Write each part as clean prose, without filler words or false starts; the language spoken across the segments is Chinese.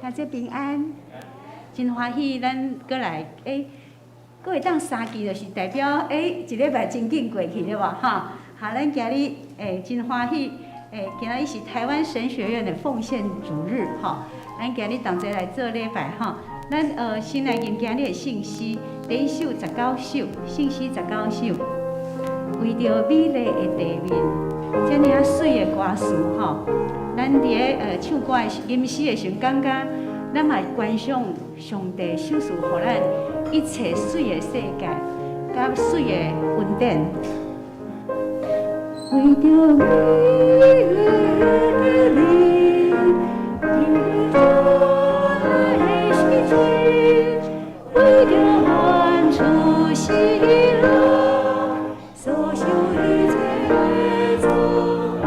大家平安，真欢喜，咱过来过会当3期，就是代表一礼拜真紧过去对无哈？好，咱今日真欢喜，今日是台湾神学院的奉献主日哈，咱今日同齐来做礼拜哈。咱先来念今日的信息，第一首19首，信息19首，为着美丽的地面，遮尔啊水的歌词吼。咱伫咧唱歌的吟诗的时候，感觉咱嘛观赏上帝赏赐互咱一切水的世界，甲水的恩典。为着美丽的地面，的世界，为着满处喜乐，所受一切阻碍。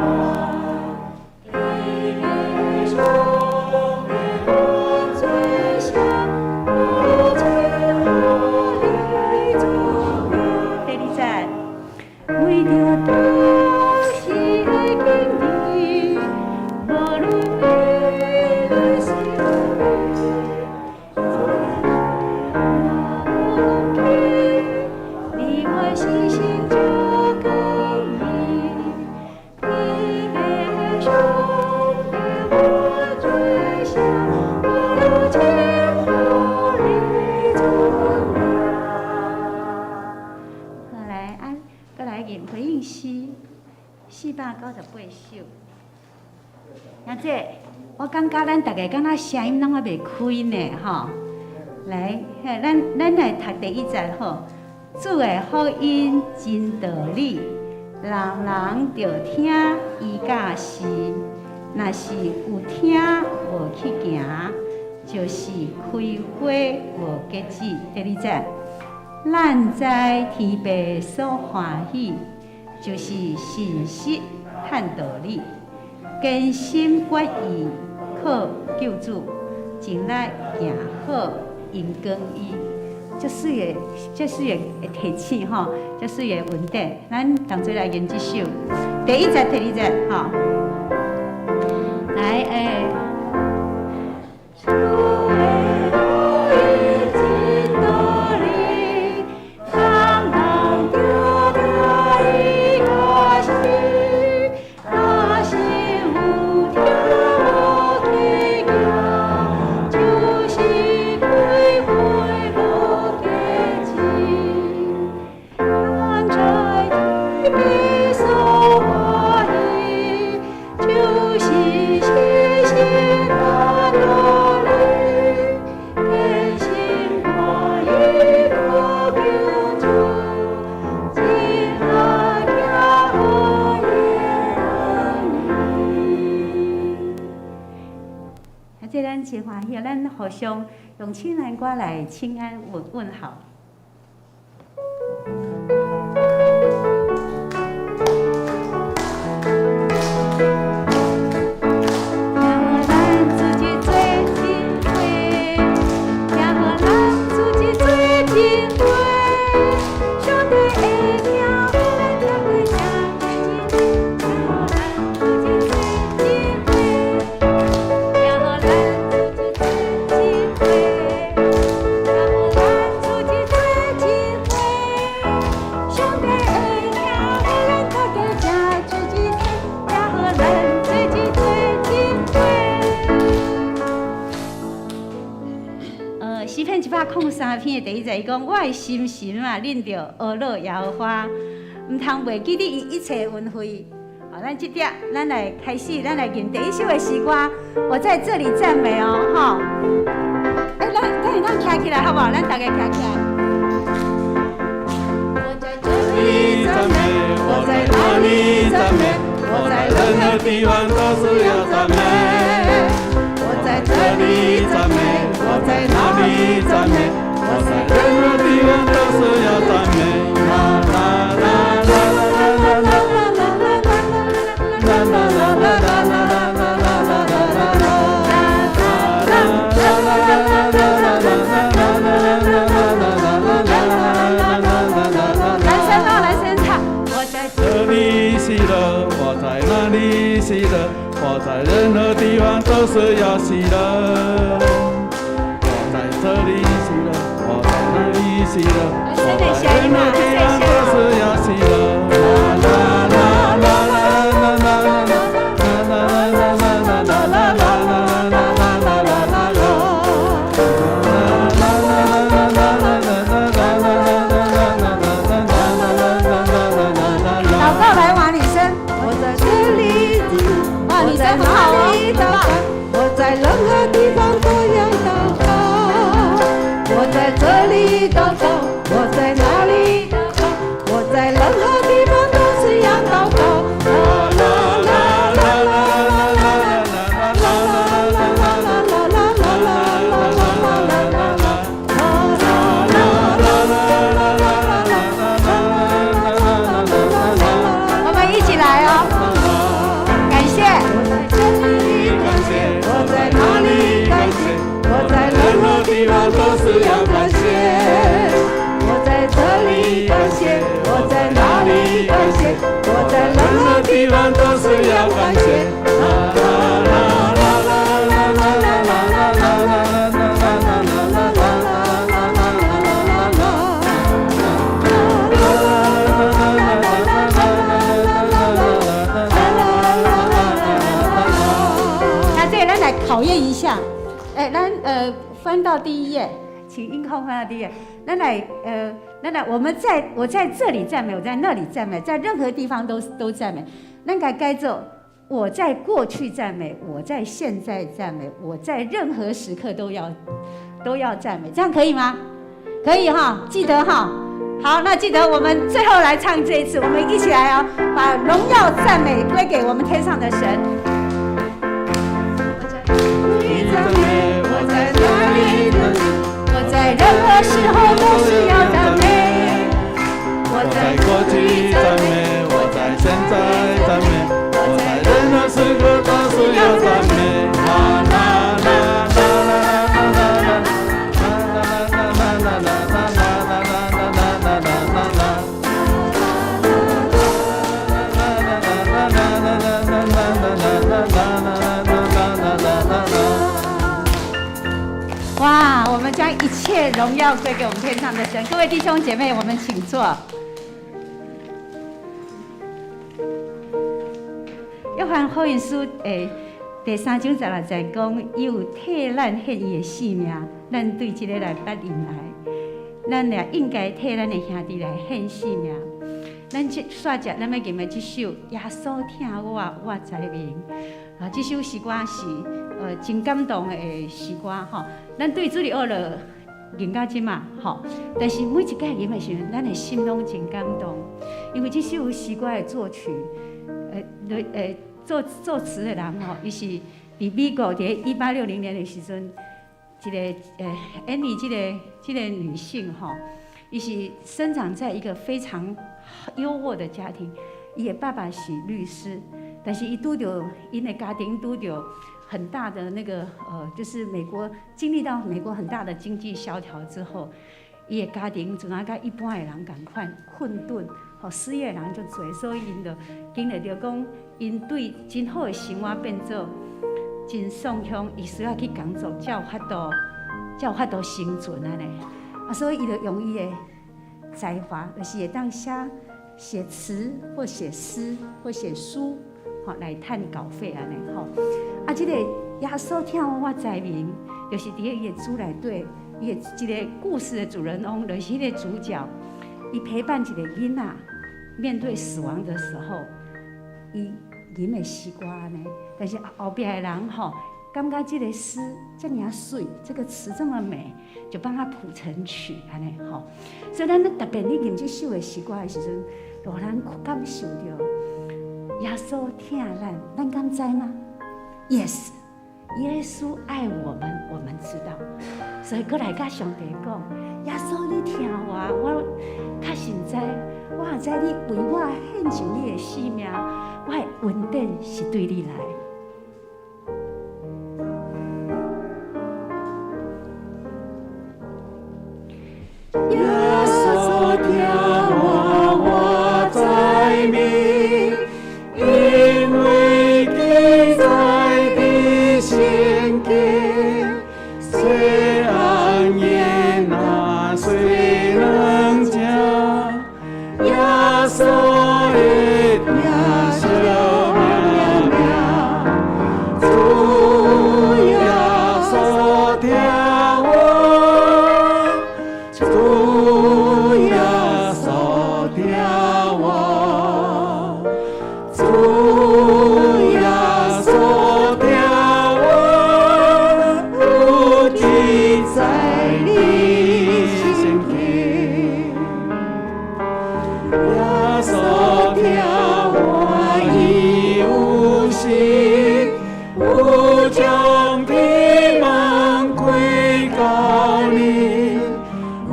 498首，阿姐，我感觉咱大家敢若声音拢还袂开呢，吼。来，咱来读第1节吼。主的福音真道理，人人着听伊教示。若是有听无去行，就是开花无结子。第2节，咱在天父所欢喜。就是信息和道理，坚心决意靠救主，前来行好因公义，这水的提醒吼，这水的文典，咱同齐来研这首。第1节、第2节吼，来真欢喜，咱互相用亲人歌来请安问候。103篇的第1节，伊讲我的心神啊，恁着阿乐耶和华，唔通袂记你伊一切恩惠。好，咱这点，咱来开始，咱来念第1首的诗歌。我在这里赞美哦，吼。咱站起来好不好？咱大家站起来。我在这里赞美，我在哪里赞美，我在任何地方都是要赞美。我在这里赞美，我在哪里赞美，我在任何地方都是要赞美。啦啦啦啦啦啦啦啦啦啦啦啦。我在任何地方都是要喜乐。喜乐，我在任何地方都是要喜乐。啦啦啦啦啦啦啦啦啦啦啦啦啦。在任何地方都要祷告，我在这里祷告，我在哪里祷告，我在任何地方都是要祷告。啦啦啦啦啦啦我们一起来哦，感谢。我在任何地方都是要感谢，我在这里感谢，我在哪里感谢，我在任何地方都是要感谢。那这个咱来考验一下。咱翻到第1页，请音控翻到第1页。咱来我在这里赞美，我在那里赞美，在任何地方都赞美。咱该做，我在过去赞美，我在现在赞美，我在任何时刻都要赞美，这样可以吗？可以哈，记得哈。好，那记得我们最后来唱这一次，我们一起来哦，把荣耀赞美归给我们天上的神。我在任何时候都是要赞美，我在过去赞美，我在现在赞美，我在任何时刻都是要赞美。啦啦啦啦啦啦啦哇！我们将一切荣耀归给我们天上的神。各位弟兄姐妹，我们请坐。约翰福音书第3章16节讲，伊有替咱献伊的性命，咱对这个来捌因来，咱也应该替咱的兄弟来献性命。咱煞只，咱要吟的这首《耶稣听我，我知明》啊，这首诗歌是真感动的诗歌吼。咱对主的学了吟到即嘛吼，但是每一届吟的时候，咱的心拢真感动，因为这首诗歌的作曲，作词的人吼，伊是伫美国伫1860年的时阵，一个Annie 这个女性吼，伊是生长在一个非常优渥的家庭，伊的爸爸是律师，但是伊拄着因的家庭拄着很大的那个就是经历到美国很大的经济萧条之后，伊的家庭就像甲一般的人同款困顿，失业的人就多，所以因就经历着讲，因对真好的生活变做真爽享，伊需要去工作，才有法度生存安尼。啊，所以伊就用伊的才华，就是会当写词或写诗或写书，来赚稿费安尼吼。啊，这个耶稣听我知明，就是伫伊的主内底，伊的一个故事的主人翁，就是迄个主角，伊陪伴一个囡仔面对死亡的时候，伊吟的诗歌呢，但是后边的人吼，感觉这个诗这么水，这个词这么美，就帮他谱成曲安尼吼。所以咱特别咧吟这首的诗歌的时阵，让咱感受到耶稣听咱敢知吗 ？Yes， 耶稣爱我们，我们知道。所以过来甲上帝讲，耶稣你听我较实在，我也知你为我献上你的性命，我的恩典是对你来。耶稣听我知明，因为记在你圣经，虽然也那虽然。所听我已有心，有将天门归到你，我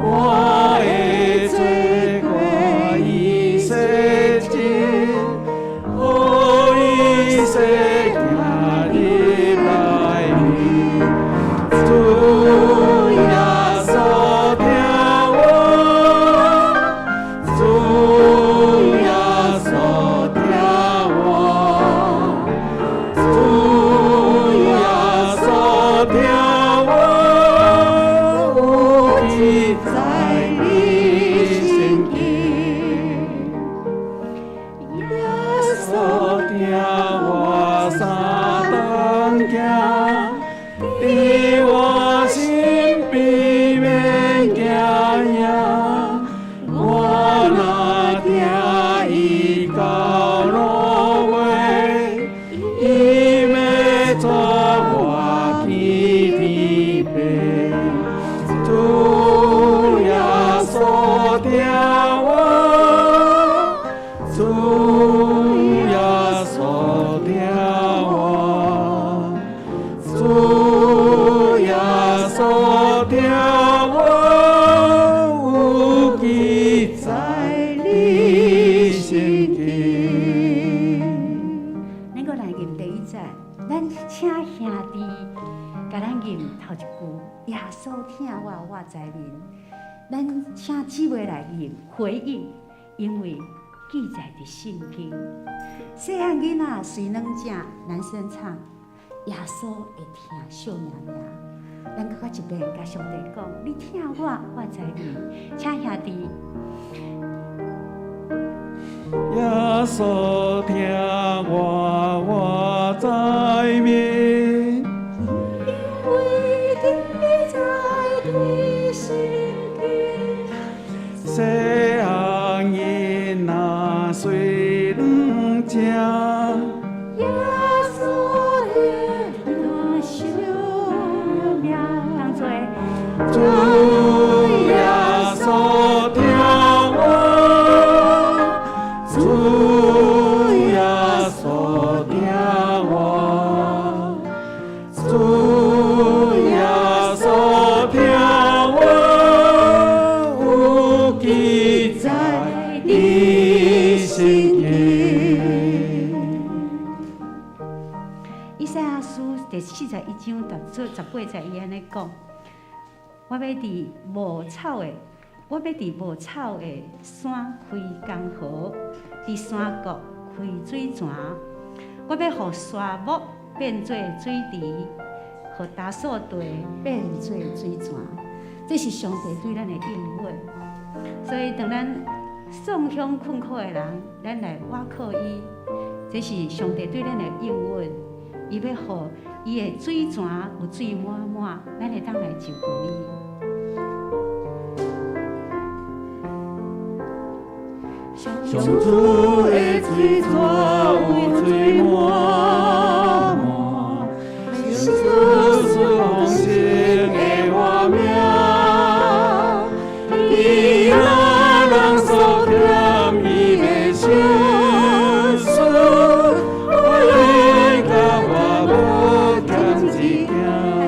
的罪我已洗净，我已洗行入来里，主耶稣听我，主耶稣听我，主耶稣听我，有记在你心间。耶稣听我三当行，伫我身边免惊呀，我若听伊到路尾，伊要带我去天边。主耶稣听我，主耶稣听我，主耶稣听我，有记在你心间。咱个来念第一节，咱请兄弟甲咱念头一句，耶稣听我，我在面。咱请姊妹来念回应，因为记载伫圣经。细汉囡仔随软正男生唱，耶稣会听小命命。咱搁较一遍甲上帝讲，你听我，我在面。请兄弟。耶稣听我，我在面，因为你在你心间。细汉囡仔随软正，耶稣也听小命当作主耶稣听我，主耶稣听我，主耶稣听我，有记在你心间。以赛亚书第41章18节，伊安尼讲：我要伫无草的山开江河，伫山谷开水泉。我要互沙漠变做水池，互大树地变做水泉。这是上帝对咱的应允。所以，当咱丧乡困苦的人，咱来倚靠伊，这是上帝对咱的应允。伊要互伊的水泉有水满满，咱会当来照顾伊。上主的水泉有水满满，上主是丰盛的活命，伊若人所欠伊的心事，我愿甲我无欠一件。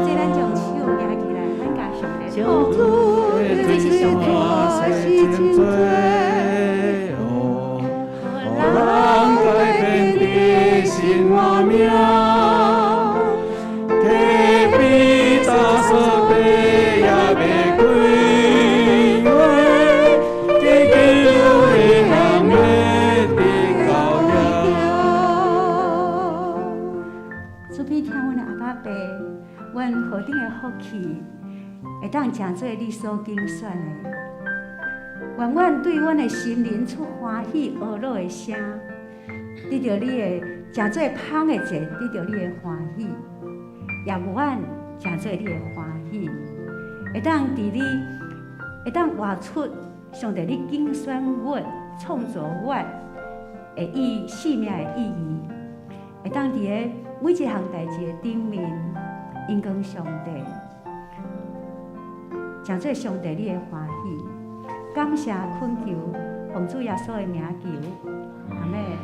这咱将手举起来，咱甲上帝上讲，主的这是上帝是真多。人改变的新活命，隔壁大树地也袂开花，地球的人要得到遐。主必听阮的阿爸爸，阮何等的福气，会当诚做你所拣选的。愿阮对阮的心灵出欢喜懊恼的声，得到你的诚做芳的节，得到你的欢喜，也愿诚做你的欢喜，会当伫你，会当活出上帝你拣选阮、创造阮的生命的意义，会当伫个每一项代志的顶面，因讲上帝，诚做上帝你的欢喜。感谢恳求，奉主耶稣的名求，阿妹。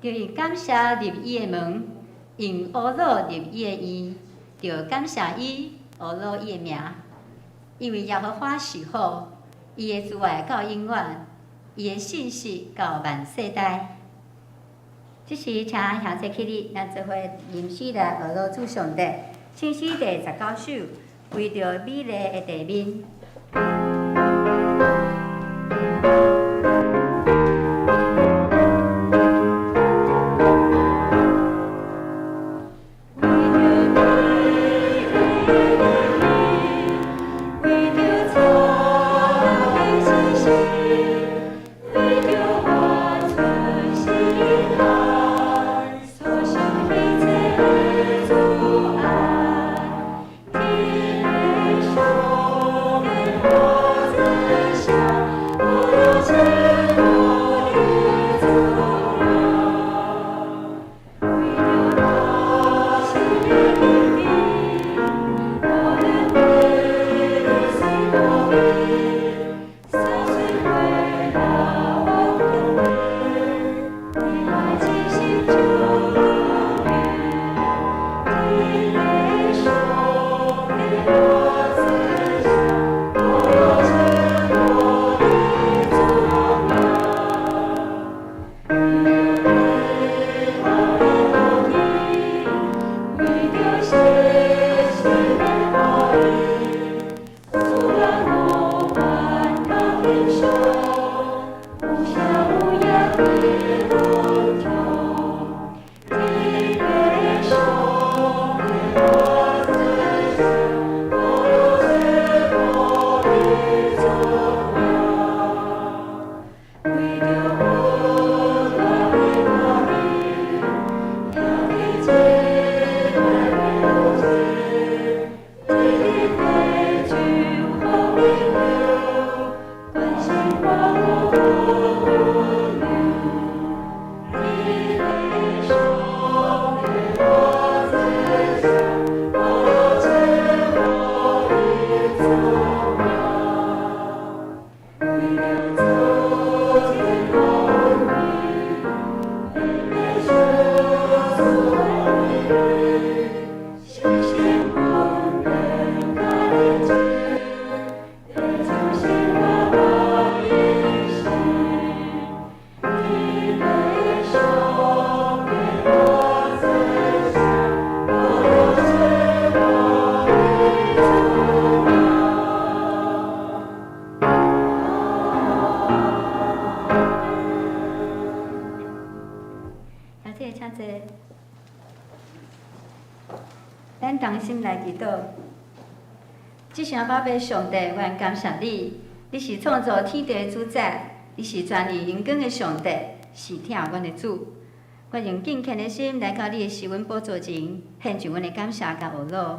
就因感谢入伊的门，因侮辱入伊的院，就感谢伊侮辱伊的名。因为耶和华是好，伊的慈爱到永远，伊的信实到万世代。这是请兄弟起立，咱做伙吟诗来俄罗主上帝，唱诗第19首，为着美丽的地面。咱同心来祈祷。即声宝贝上帝，愿感谢你，你是创造天地的主宰，你是全能荣光的上帝，是听阮的主。我用敬虔的心来到你的施恩宝座前，献上阮的感谢甲懊恼。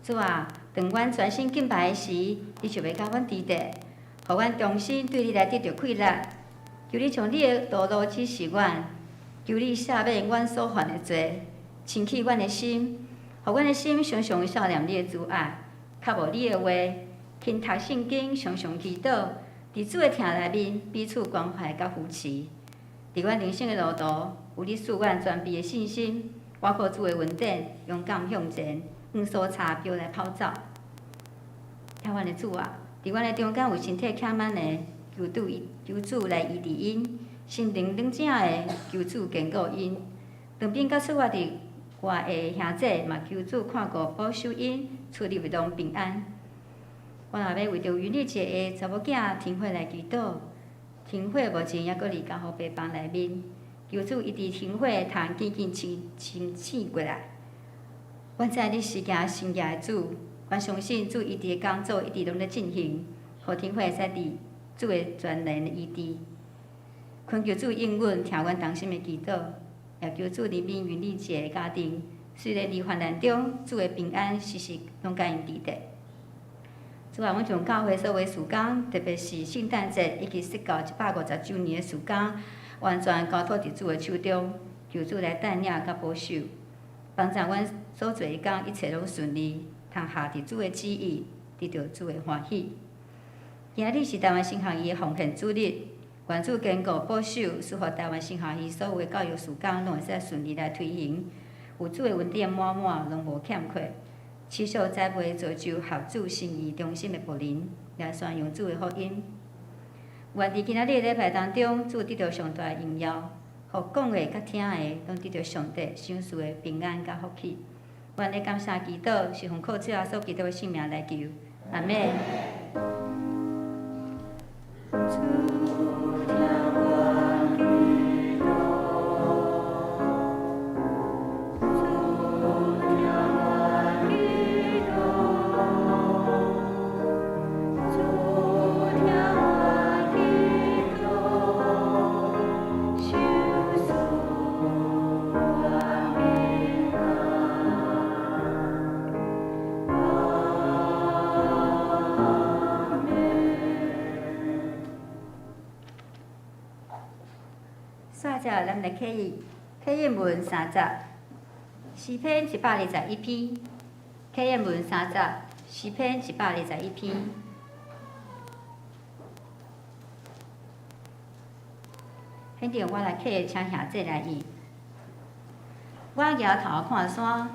主啊，当阮全心敬拜的时，你就要甲阮支持，互阮重新对你来得到快乐。求你从你的道路指示阮，求你赦免阮所犯的罪，清起阮的心，互阮的心常常想念你的慈爱，较无你的话，勤读圣经，常常祈祷，伫主的听内面彼此关怀甲扶持。伫阮人生的路途，有你赐阮全备的信心，我靠主的恩典，勇敢向前，往所查标来跑走。听阮的主啊，伫阮的中间有身体欠满的，求主来医治因；心灵冷静的，求主坚固因；当兵甲出发伫外的兄弟，嘛求主看顾保守因，出入会当平安。我若要为着云丽一个查某囝天火来祈祷，天火目前还佫伫家护病房内面，求主一直天火通渐清过来。阮知你是行圣洁的主，阮相信主一直的工作一直拢咧进行，互天火会使伫主的全能的医治。恳求主应允，听阮同心的祈祷，也求主怜悯云丽一个家庭，虽然伫患难中，主的平安时时拢甲因伫地。主啊，阮从教会所有事工，特别是圣诞节以及释教150周年的事工，完全交托伫主的手中，求主来带领甲保守，帮助阮所做的工一切拢顺利，通下伫主的旨意，得到主的欢喜。今日是台湾新学院的奉献主日，愿主坚固保守，使互台湾新学院所有的教育事工拢会使顺利来推行，有主的恩典满满，拢无欠缺。持续栽培造就合主心意忠心的仆人，来宣扬主的福音。愿伫今仔日的礼拜当中，主得到上大的荣耀，互讲的甲听的拢得到上帝赏赐的平安甲福气。愿咧感谢祈祷，是奉靠主耶稣基督的性命来求，阿门。煞者，咱来考验文30，诗篇121篇，考验文30，诗篇121篇。迄条我来考，请兄弟来译。我摇头看山，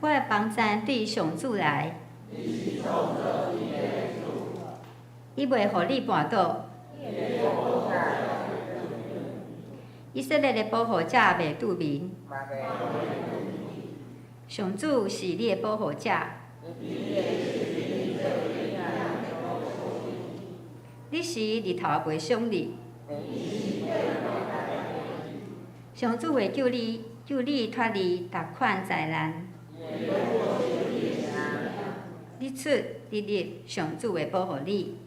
我的帮赞对上主来，伊袂互你绊倒。以色列的保护者袂拄面，上主是你的保护者。你是日头袂伤你，上主会救你脱离逐款灾难。你出你入，上主会保护你。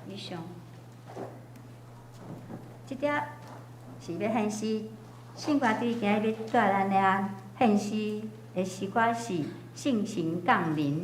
以上，即条是要献诗，圣歌队今日要带咱来献诗的诗歌是《圣神降临》。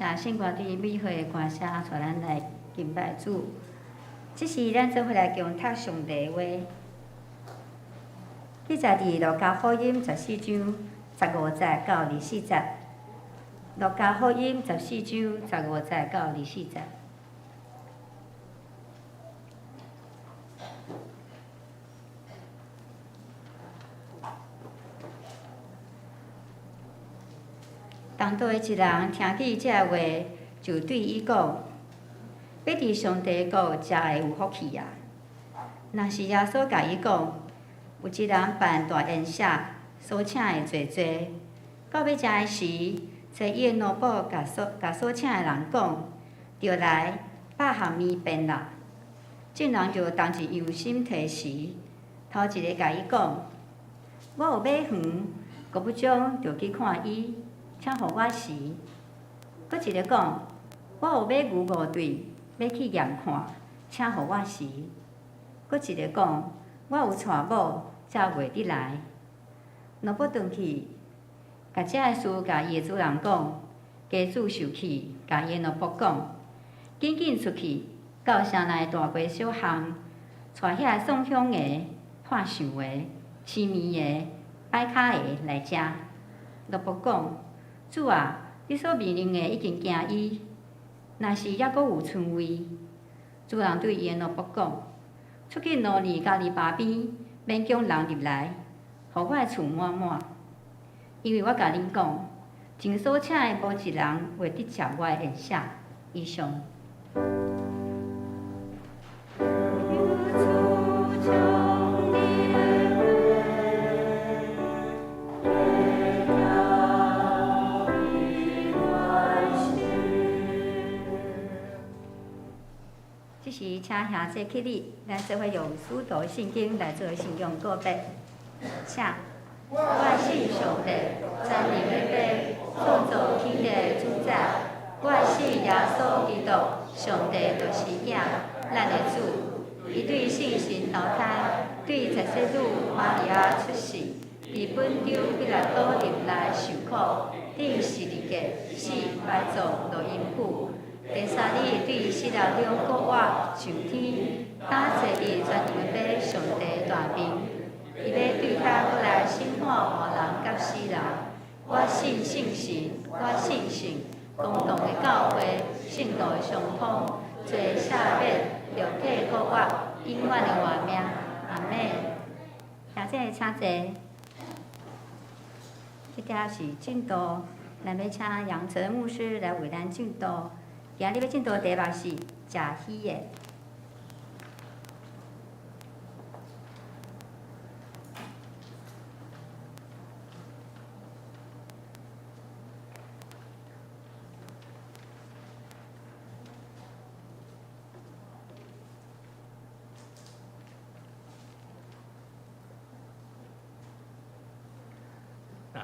谢圣歌伫美好的歌声，带咱来敬拜主。即是咱做伙来共读上帝的话。记载伫路加福音14章15节到24节。路加福音14章15节到24节。当道的一人听见这话，就对伊讲：“要伫上帝国食会有福气啊！”若是耶稣甲伊讲，有一人办大宴席，所请的侪侪，到要食的时，找伊的奴仆甲所请的人讲，着来8项面便啦。众人就同一忧心提时，头一个甲伊讲：“我有买鱼，国不将着去看伊。”请互我时，搁一个讲，我有买牛5对，要去验看，请互我时。搁一个讲，我有娶某，才袂得来。奴仆转去，甲这个事甲伊的主人讲，家主受气，甲伊的奴仆讲，紧紧出去，到城内大街小巷，带遐送香的、看相的、饲面的、摆脚的来食。奴仆讲。主啊，你所命令的已经行伊，若是还阁有剩位，主人对伊的奴仆讲：出去路里家己旁边，免叫人入来，互我的厝满满。因为我甲恁讲，前所请的无一人会得食我的宴席。以上。是请兄姐起立，咱做伙用书读圣经来做信仰告白。请，我信上帝，赞美的父，创造天地主宰。我信耶稣基督，上帝就是影，咱的主。伊对圣神投胎，对十世女玛利亚出世，伫本州彼拉多入内受苦，顶十字架死，埋葬落阴府。第三日对死了两个月上天，打坐伫全能的上帝大面，伊要对他过来审判活人甲死人。我信圣神，我信神，公道的教会，圣道的相通，做赦免，肉体复活，永远的活命。阿门。现在请坐。这条是进度，咱要请杨哲牧师来为咱进度。今日要进度题目是食鱼的。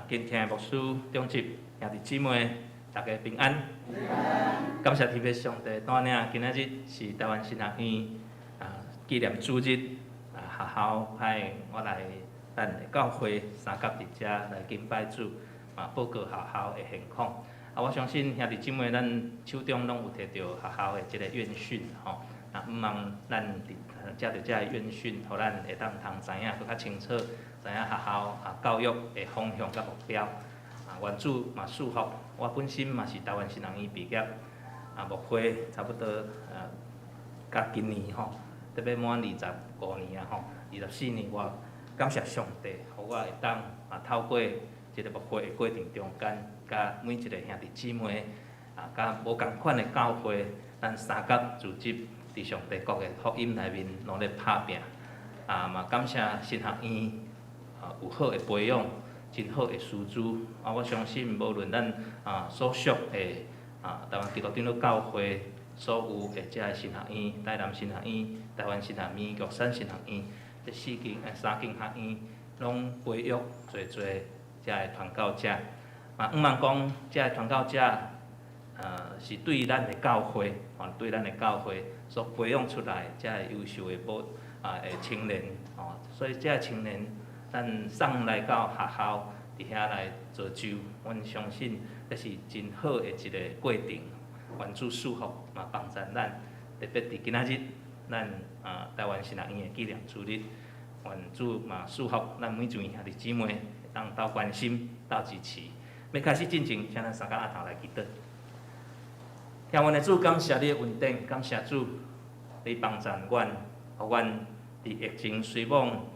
敬听牧师中集兄弟姊妹，大家平安。感谢天父上帝带领，今仔日是台湾新学院纪念主日学校派我来咱的教会三甲伫遮来敬拜主，报告学校的现况。我相信兄弟姊妹，咱手中拢有摕到学校的即个院讯吼，毋望咱藉着遮个院讯，互咱会当知影更较清楚，知影学校教育的方向甲目标。愿主嘛祝福，我本身嘛是台湾新学院毕业，牧会差不多甲今年吼，特别满25年吼，24年我感谢上帝，互我会当透过即个牧会的过程中间，甲每一个兄弟姊妹甲无共款的教会，咱三甲组织伫上帝国的福音内面努力打拼，嘛感谢新学院有好的培养。真好的师资，我相信无论咱所属的台湾基督长老教会所有的遮个新学院、台南新学院、台湾新学院、玉山新学院，这三间学院，拢培育侪遮个传教者。毋茫讲遮个传教者，是对咱的教会，对咱的教会所培养出来遮个优秀的青年，所以遮个青年。咱送来到学校，伫遐来造就，阮相信这是真好的一个过程。愿主祝福嘛，帮助咱，特别伫今仔日，咱台湾神学院的纪念主日，愿主嘛祝福咱每一位兄弟姊妹，会当斗关心、斗支持。要开始进前，请咱三甲阿头来祈祷。向阮的主，感谢你的恩典，感谢主，你帮助阮，互阮伫疫情随往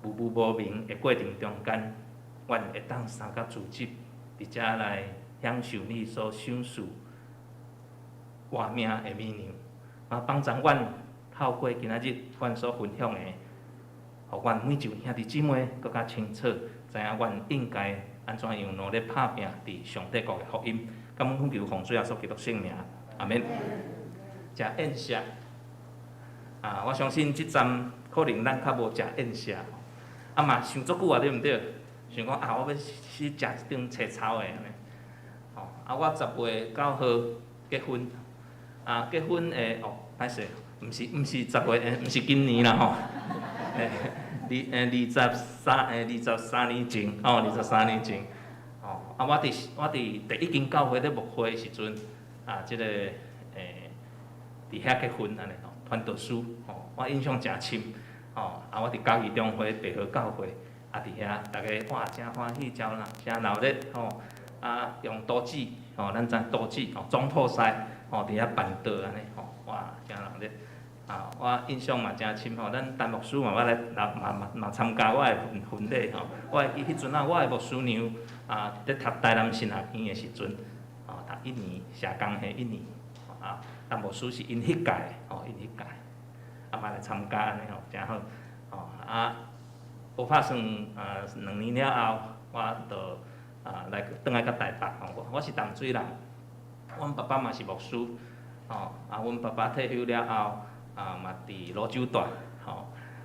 无明的过程中间，阮会当三甲自执，伫遮来享受你所享受活命的美娘，嘛帮助阮透过今仔日阮所分享的，互阮每一位兄弟姊妹更加清楚，知影阮应该安怎样努力打拼伫上帝国的福音。感恩恳求奉主耶稣基督圣名，阿免。食宴食，我相信即站可能咱较无食宴食，嘛想足久对毋对？想讲我要去食一顿青草的安尼。我10月9号结婚，结婚诶歹势，毋是10月，毋是今年啦吼。23年前，23年前，我伫第一间教会咧牧会的时阵，即个伫遐结婚安尼传道书，我印象诚深，我伫嘉义中会北河教会，伫遐大家哇真欢喜，真闹热，用刀子，咱知刀子，总铺师，伫遐办道安尼，哇真闹热。我印象嘛真深咱陈牧师嘛，我来嘛参加我的婚礼我会记迄阵我的牧师娘咧读台南神学院的时阵，读1年社工系1年，陈牧师是因迄届因迄届，嘛来参加安尼真好，无拍算2年了后，我就来转来到台北我是淡水人，阮爸爸嘛是牧师，阮爸爸退休了后。嘛伫罗州大，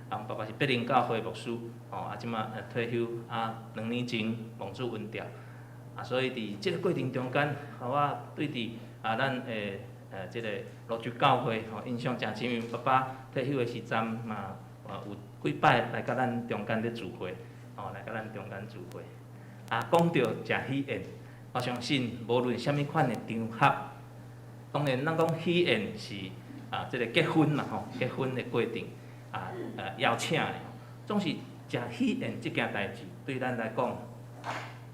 阮爸爸是北林教会牧师，即马退休2年前蒙主恩调，所以伫即个过程中间，我对伫咱诶即个罗州教会印象诚深，因为爸爸退休的时阵嘛，有几摆来甲咱中间咧聚会，来甲咱中间聚会。讲到食喜宴，我相信无论啥物款的场合，当然咱讲喜宴是。即个结婚嘛结婚的过程邀请的，总是食喜宴即件代志，对咱来讲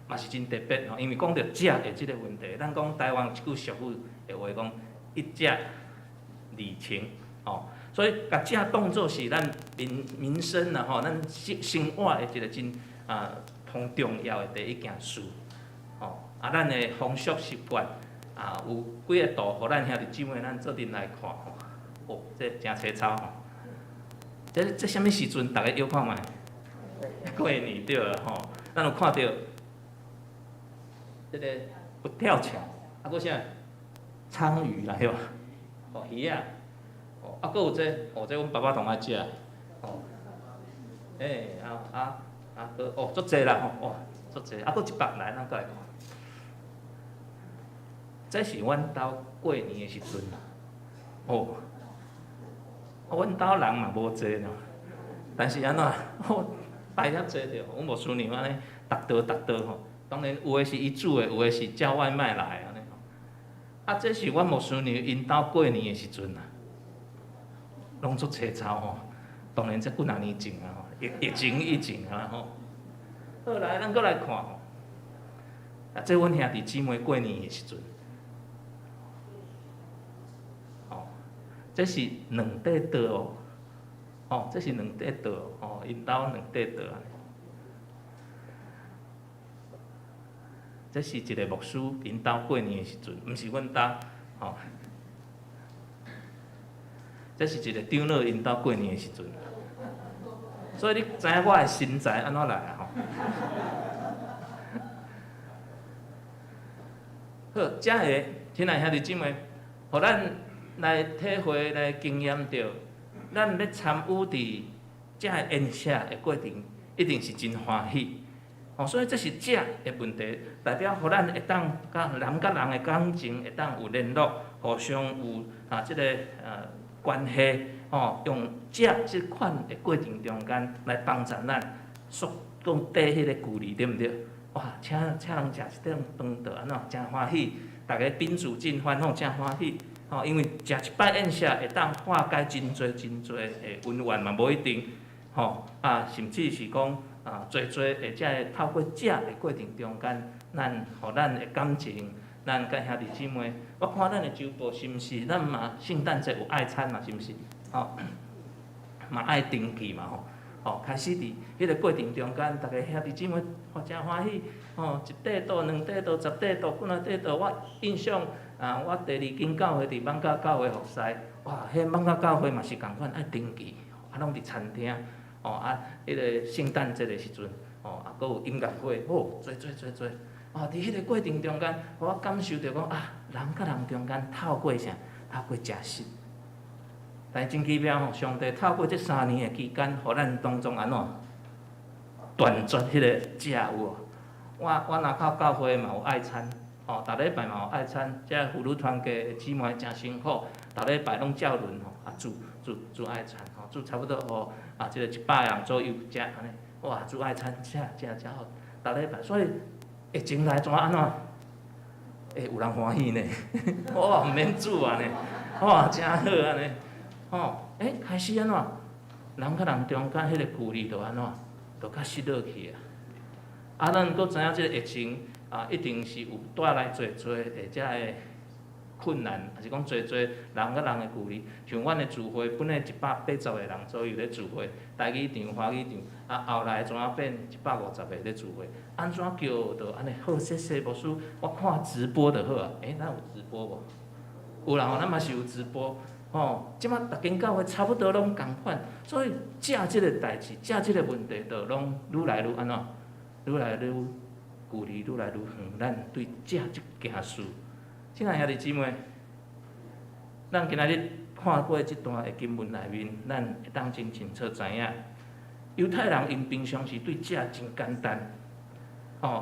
嘛是真特别因为讲到食的即个问题，咱讲台湾一句俗语的话讲一食二情所以甲食当作是咱民生咱生活的一个真通重要的第一件事咱的风俗习惯有几个度，互咱兄弟姊妹咱做阵来看这真青草这啥物时阵？大家摇看觅，过年对啦咱有看到这个不跳墙，搁啥鲳鱼啦，对吧？鱼啊，搁有这这阮爸爸同我食足济啦足济，搁一百来，咱搁来看。这是阮兜过年的时阵阮兜人嘛无济呢，但是安怎摆遐济着，阮牧师娘安尼逐道当然有诶是伊煮诶，有诶是叫外卖来安尼这是阮牧师娘因兜过年的时阵拢足青草当然这几若年前疫情以前好来，咱搁来看这阮兄弟姊妹过年的时阵。这是2块刀这是2块刀因兜2块刀这是一个牧师因兜过年的时阵，毋是阮兜这是一个长老因兜过年的时阵，所以你知影我的身材安怎来好，遮个亲爱兄弟姊妹，互咱。来体会、来经验到，咱要参与伫这宴食的过程，一定是真欢喜。所以这是食的问题，代表互咱会当甲人的感情会当有联络，互相有即个关系。用食即款的过程中间来帮助咱缩短迄个距离，对毋对？哇，请人食一顿饭就安怎真欢喜，大家宾主尽欢吼，真欢喜。吼，因为食一摆宴席会当化解真侪的恩怨嘛，无一定。吼甚至是讲侪会才透过食的过程中间，咱互咱的感情，咱甲兄弟姊妹，我看咱的周报是毋是？咱嘛圣诞节有爱餐嘛，是毋是？吼，嘛爱登记嘛吼。开始伫迄个过程中间，逐个兄弟姊妹真欢喜。一块倒、2块倒、10块倒、几啊块倒，我印象我第2间教会伫艋舺教会服侍，哇，迄艋舺教会嘛是共款爱登记，拢伫餐厅。迄个圣诞节的时阵，搁有音乐会，做。伫迄个过程中间，互我感受到讲人甲人中间透过啥？透过食食。但真奇妙上帝透过这3年的期间，互咱当中安怎断绝迄个食有无？我若靠教会嘛有爱餐，逐礼拜嘛有爱餐，这妇女团契的姊妹真辛苦，逐礼拜拢照轮煮爱餐，煮差不多即个100人左右食安尼，哇，煮爱餐食好，逐礼拜，所以会前来怎安怎？有人欢喜呢，哇，毋免煮安尼，哇，真好安尼，开始安怎？人甲人中间迄个距离就安怎？就较失落去啊！咱搁知影即个疫情一定是有带来侪遮个困难，还是讲侪人甲人的距离。像阮的聚会，本来180个人左右咧聚会，台语场、华语场，后来怎啊变150个咧聚会？安怎叫就安尼好势势无输？我看直播就好啊！咱有直播无？有啦咱嘛是有直播。即摆逐间教会差不多拢共款，所以食即个代志、食即个问题，就拢愈来愈安怎？愈来愈距离愈来愈远。咱对食即件事，亲爱兄弟姊妹，咱今仔日看过即段的经文内面，咱会当真清楚知影，犹太人因平常时对食真简单，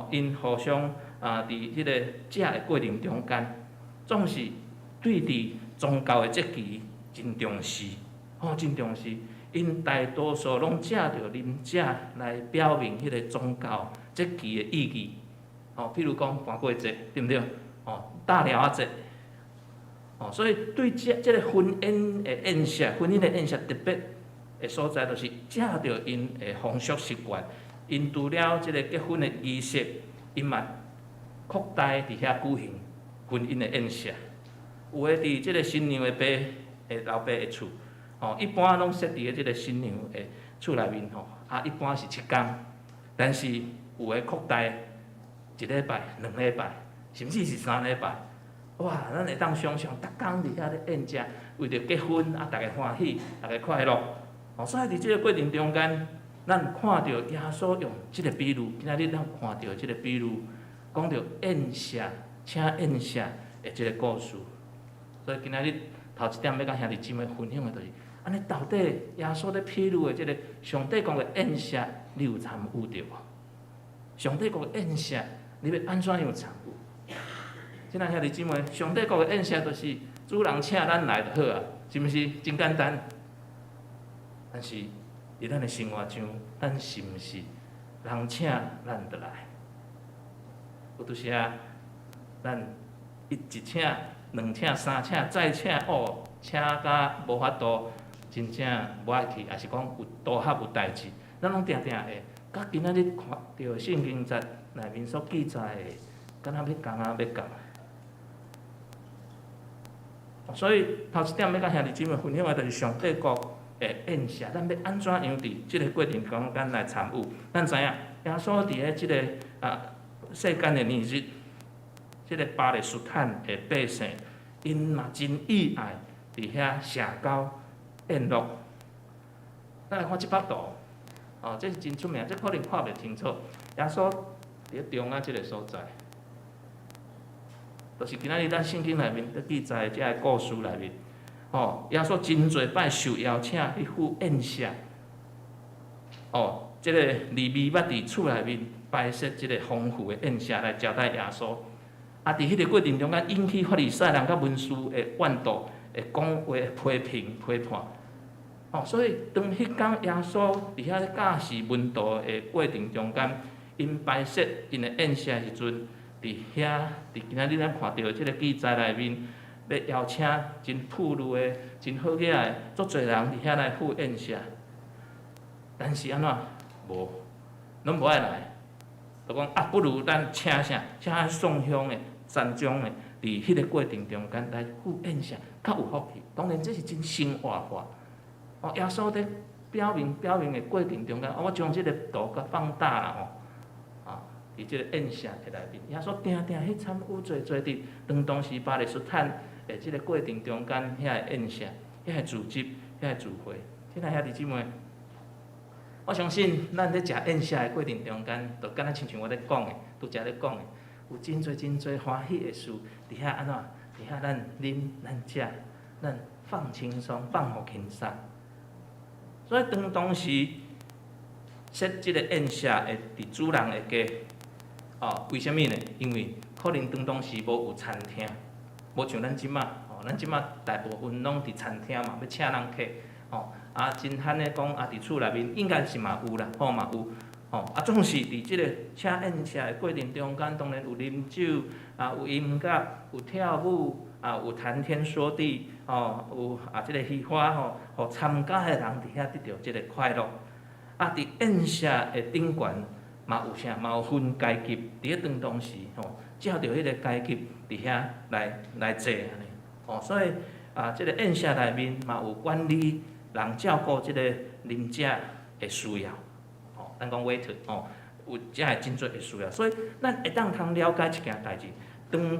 因互相伫迄个食的过程中间，总是对伫宗教的节期真重视，真重视。因大多数拢借着啉食来表明迄个宗教节期的意义。譬如讲寒过节，对毋对？大寮仔节。所以对即个婚姻的宴席，特别的所在，就是借着因的风俗习惯，因除了即个结婚的仪式，因嘛扩大伫遐举行婚姻的宴席。有诶，伫即个新娘的爸老爸的厝，一般拢设伫即个新娘的厝内面一般是7天，但是有诶扩大1礼拜、2礼拜，甚至是3礼拜。哇，咱会当想象，逐工伫遐咧宴食，为着结婚逐个欢喜，逐个快乐。所以伫即个过程中间，咱看到耶稣用即个比喻，今仔日咱看到即个比喻，讲到宴席，请宴席的即个故事。所以今仔日头一点要甲兄弟姊妹分享的，就是安尼到底耶稣咧譬喻的即个上帝国的宴席，你有参与着无？上帝国的宴席，你要安怎样参与？亲爱兄弟姊妹，上帝国的宴席就是主人请咱来就好啊，是毋是？真简单。但是伫咱的生活中，咱是毋是人请咱就来？有拄时啊，咱一请。2请、3请、再请，请甲无法度，真正无爱去，也是讲有多合有代志，咱拢定会，甲今仔日看到圣经节内面所记载的，敢若要共要共。所以头一点要甲兄弟姊妹分享的，就是上帝国的宴席，咱要安怎样伫即个过程中间来参与？咱知影，耶稣伫咧即个世间的年日。即个巴勒斯坦的百姓，因嘛真意爱伫遐社交宴乐。咱来看即幅图，这是真出名，这可能看袂清楚。耶稣伫中央即个所在，就是今仔日咱圣经内面伫记载即个故事内面，耶稣真侪摆受邀请去赴宴席。即个利未捌伫厝内面摆设即个丰富的宴席来招待耶稣。伫迄个过程中间，引起法利赛人甲文士的怨妒，会讲话批评批判。所以当迄天耶稣伫遐教示门徒的过程中间，因排泄因的咽下时阵，伫遐，伫今仔日咱看到即个记载内面，要邀请真富裕的、真好起来，足侪人伫遐来赴宴下。但是安怎无，拢无爱来，就讲啊，不如咱请啥，请送香的、赞奖的，伫迄个过程中间来赴宴下，较有福气。当然这是真生活化。哦，耶稣伫表明的过程中间，我将即个图甲放大啦吼，啊，伫即个宴下的内面，耶稣定定去参与做伫当时巴勒斯坦的即个过程中间，遐个宴下、遐个聚集、遐个聚会，亲爱兄弟姊妹，我相信咱咧食宴下的过程中间，就敢若亲像我咧讲的，拄则咧讲的，有真侪欢喜的事，伫遐安怎？伫遐咱啉、咱食、咱放轻松、放互轻松。所以当时设即个宴下会伫主人的家，哦，为虾米呢？因为可能当时无有餐厅，无像咱即马，哦，咱即马大部分拢伫餐厅嘛，要请人客，哦，啊，真罕的讲啊，伫厝内面应该是嘛有啦，好嘛有，哦，啊，总是伫即个请宴下的过程中间，当然有啉酒，啊，有音乐，有跳舞。啊，有谈天说地，哦，有啊，即个戏花吼，互参加的人伫遐得到即个快乐。啊，伫宴下的顶悬嘛有啥，嘛有分阶级，伫迄当时吼，照着迄个阶级伫遐来坐安尼。哦，所以啊，即个宴下内面嘛有管理人照顾即个啉食的需要。哦，咱讲 waiter 哦，有遮个真侪的需要，所以咱会当通了解一件代志，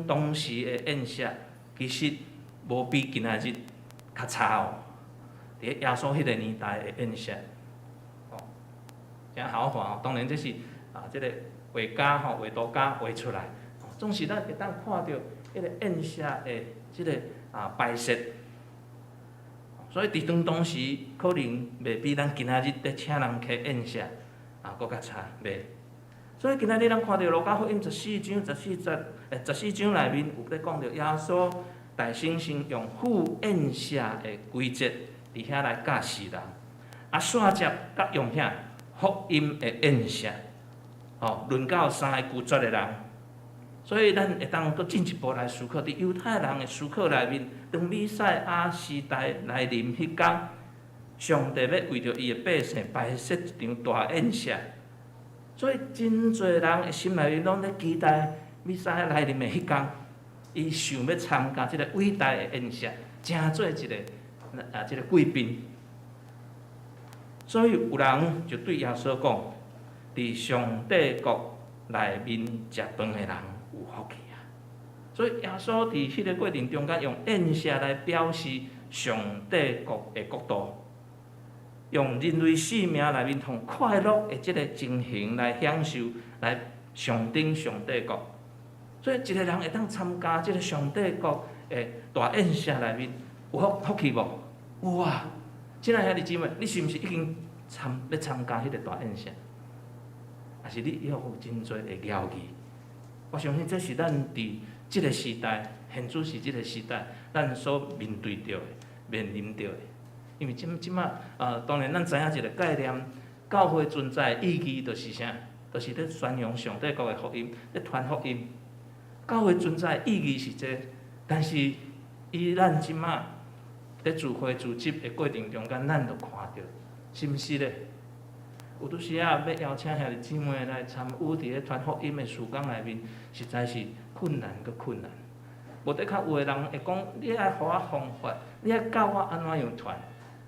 当时的宴下。其实无比今仔日较差哦。伫耶稣迄个年代的宴下，哦，真豪华哦。当然这是啊，即个画家吼、画图家画出来，哦，总是咱会当看到迄个宴下的即个啊摆设。所以伫当时可能袂比咱今仔日咧请人客宴下啊搁较差，袂。所以今仔日咱看到《路加福音》14章内面有咧讲到耶稣大猩猩用赴宴下的规则伫遐来教示人，啊线接甲用啥福音的宴下，哦，论到三个拒绝的人，所以咱会当搁进一步来思考，伫犹太人的思考内面，当弥赛亚时代来临迄天，上帝要为着伊的百姓摆设一场大宴下。所以真侪人的心内面拢咧期待弥赛亚来临的迄天，伊想要参加即个伟大的宴下，成做一个即个贵宾。所以有人就对耶稣讲：伫上帝国内面食饭的人有福气啊！所以耶稣伫迄个过程中间用宴下来表示上帝国的国度。用人类生命内面同快乐的即个情形来享受，来上顶上帝国。所以一个人会当参加即个上帝国的大宴下内面，有福气无？有啊！亲爱兄弟姊妹，你是毋是已经要参加迄个大宴下？还是你还有真侪的了解？我相信这是咱伫即个时代，现主是即个时代，咱所面对着的、面临着的。因为即马当然咱知影一个概念，教会存在的意义就是啥？就是咧宣扬上帝国的福音，咧传福音。教会存在的意义是这，但是以咱即马咧聚会聚集的过程中间，咱就看到，是毋是咧？有拄时啊，要邀请兄弟姊妹来参与伫咧传福音的事工内面，实在是困难个困难。无得较有的人会讲，你爱互我方法，你爱教我安怎样传。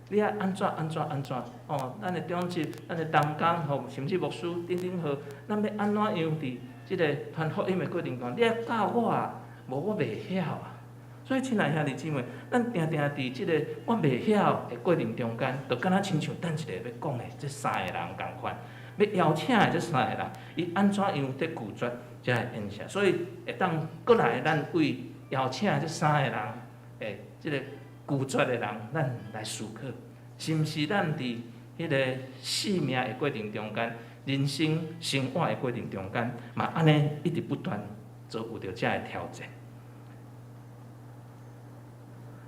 你爱安怎？哦，咱的长执、咱的同工吼，甚至牧师等号，咱要安怎样伫即个传福音的过程中，你爱教我啊，无我袂晓啊。所以，亲爱兄弟姊妹，咱定伫即个我袂晓的过程中间，就敢若亲像等一个要讲的这三个人共款，要邀请的这三个人，伊安怎样得拒绝才会应下。所以会当过来，咱为邀请这三个人，即个。拒绝的人，咱来思考，是毋是咱伫迄个生命的过程中间，人生生活的过程中间，嘛安尼一直不断遭遇着遮个挑战。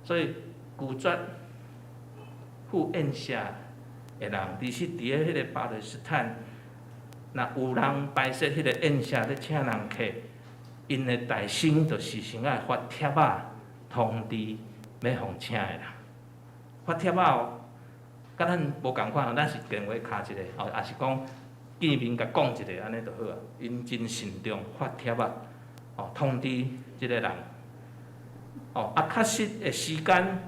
所以拒绝赴宴下的人，伫咧迄个巴勒斯坦若有人摆设迄个宴舍咧请人客，因的大生就是先爱发帖仔通知要互请的人。发帖仔哦，甲咱无共款，咱是电话敲一个，哦，也是讲见面甲讲一个安尼就好啊。因真慎重发帖仔，哦，通知即个人。哦，啊，确实的时间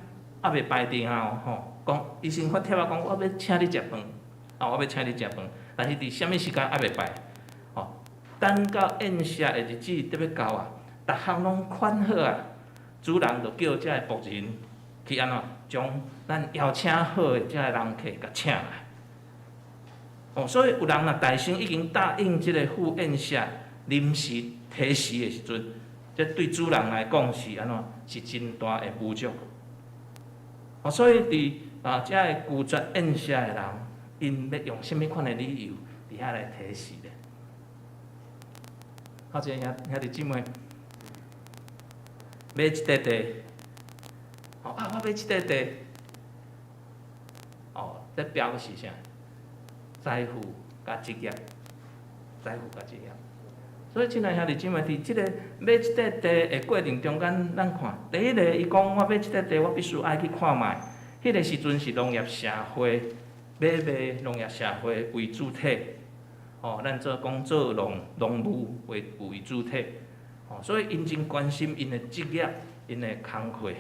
还袂排定啊，吼，讲伊先发帖仔讲，我要请你食饭，啊，我要请你食饭，但是伫啥物时间还袂排，哦，等到宴舍的日子得要到啊，逐项拢款好啊，主人就叫遮个仆人去安怎将咱邀请好的遮个人客甲请来。哦，所以有人若大声已经答应即个赴宴舍临时提示的时阵，这对主人来讲是安怎？是真大的侮辱。哦，所以伫遮个拒绝宴舍的人，因要用甚物款的理由伫遐来提示咧？好，即兄弟姊妹，买一块地，哦啊，我买一块地，哦，这标的是啥？财富甲职业，财富甲职业。所以，亲爱兄弟姊妹，伫即个买一块地的过程中间，咱看第一个，伊讲我买一块地，我必须爱去看卖。迄个时阵是农业社会，买卖农业社会为主体。哦，咱做讲做农务为主体。哦，所以因真关心因的职业、因的工课。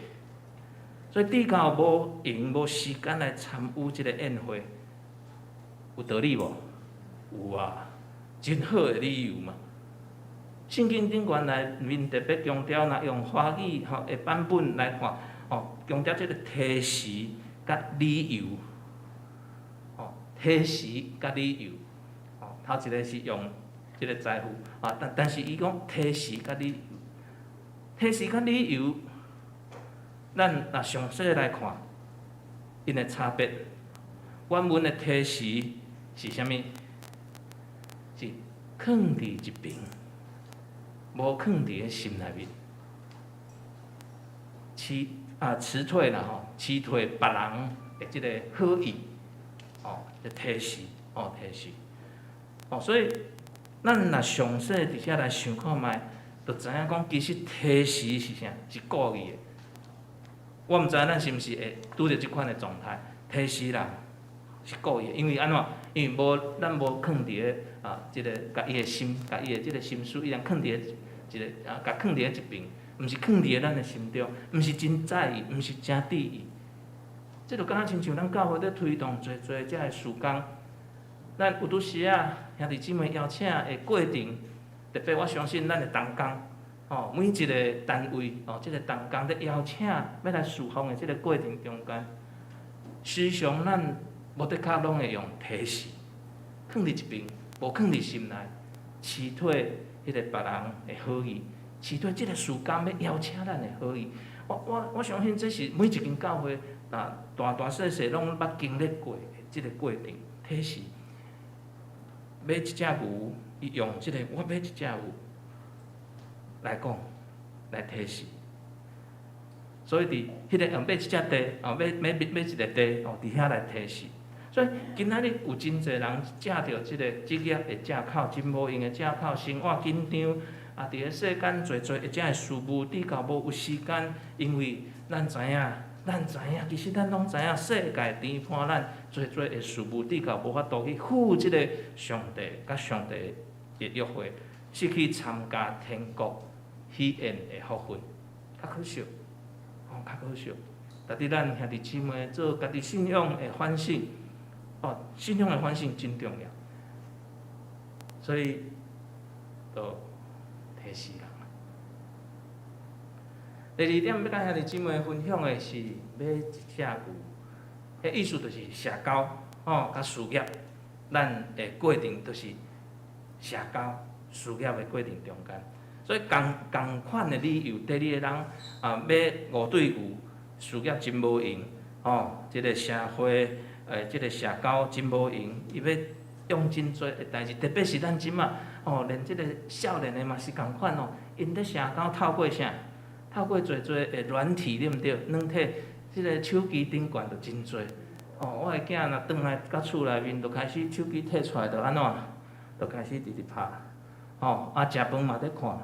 所以底到无闲无时间来参与即个宴会，有道理无？有啊，真好的理由嘛。圣经顶原来面特别强调，若用华语吼的版本来看，哦，强调即个提示甲理由，哦，提示甲理由，哦，头一个是用即个财富，啊，但是伊讲提示甲理由，提示甲理由，咱若详细来看，因的差别。原文的提示是啥物？是放伫一边。无放伫个心内面，辞退啦吼，辞退别人的即个好意，哦，的提示，哦，提示，哦，所以咱若详细伫遐来想看觅，就知影讲其实提示是啥，是故意的。我毋知影咱是毋是会拄着即款的状态，提示人是故意的，因为安怎？因为咱无放伫个即个甲伊的心，甲伊的即个心思，伊通放伫个。一个甲放伫一边，毋是放伫咱的心中，毋是真在意，毋是真伫意。即就敢若亲像咱教会咧推动侪遮个事工，咱有拄时啊，兄弟姊妹邀请的过程，特别我相信咱的同工，哦，每一个单位，哦，即个同工咧邀请要来侍奉的即个过程中间，时常咱无得较拢会用提示，放伫一边，无放伫心内，辞退。迄个别人的好意，辞退即个事工要邀请咱的好意。我相信这是每一间教会大细细拢捌经历过的即个过程。提示买一只牛，伊用即个我买一只牛来讲来提示。所以伫迄个买一只地，买一个地，伫遐来提示。所以今仔日有真侪人借着即个职业的借口、真无用的借口、生活紧张，伫个世间做会遮的事务，底到无有时间，因为咱知影，其实咱拢知影，世界颠覆咱做的事务，底到无法度去负即个上帝甲上帝的约会，失去参加天国喜宴的福分，较可惜，较可惜。值得咱兄弟姊妹做家己信仰的反省。哦，信仰的反省真重要，所以就提示人。第二点要甲兄弟姊妹分享的是买一只牛，迄意思就是社交，哦，甲事业，咱的过程就是社交事业的过程中间，所以同款的理由，第二个人买5对牛，事业真无用，哦，即个社会。即个社交真无用，伊要用真多的代志，特别是咱即马，哦，连即个少年的嘛是共款哦，因咧社交透过啥？透过做的软体对毋对？软体，即个手机顶悬就真多。哦，我的囝若转来到厝内面，就开始手机摕出来，就安怎？就开始直直拍，吼食饭嘛咧看，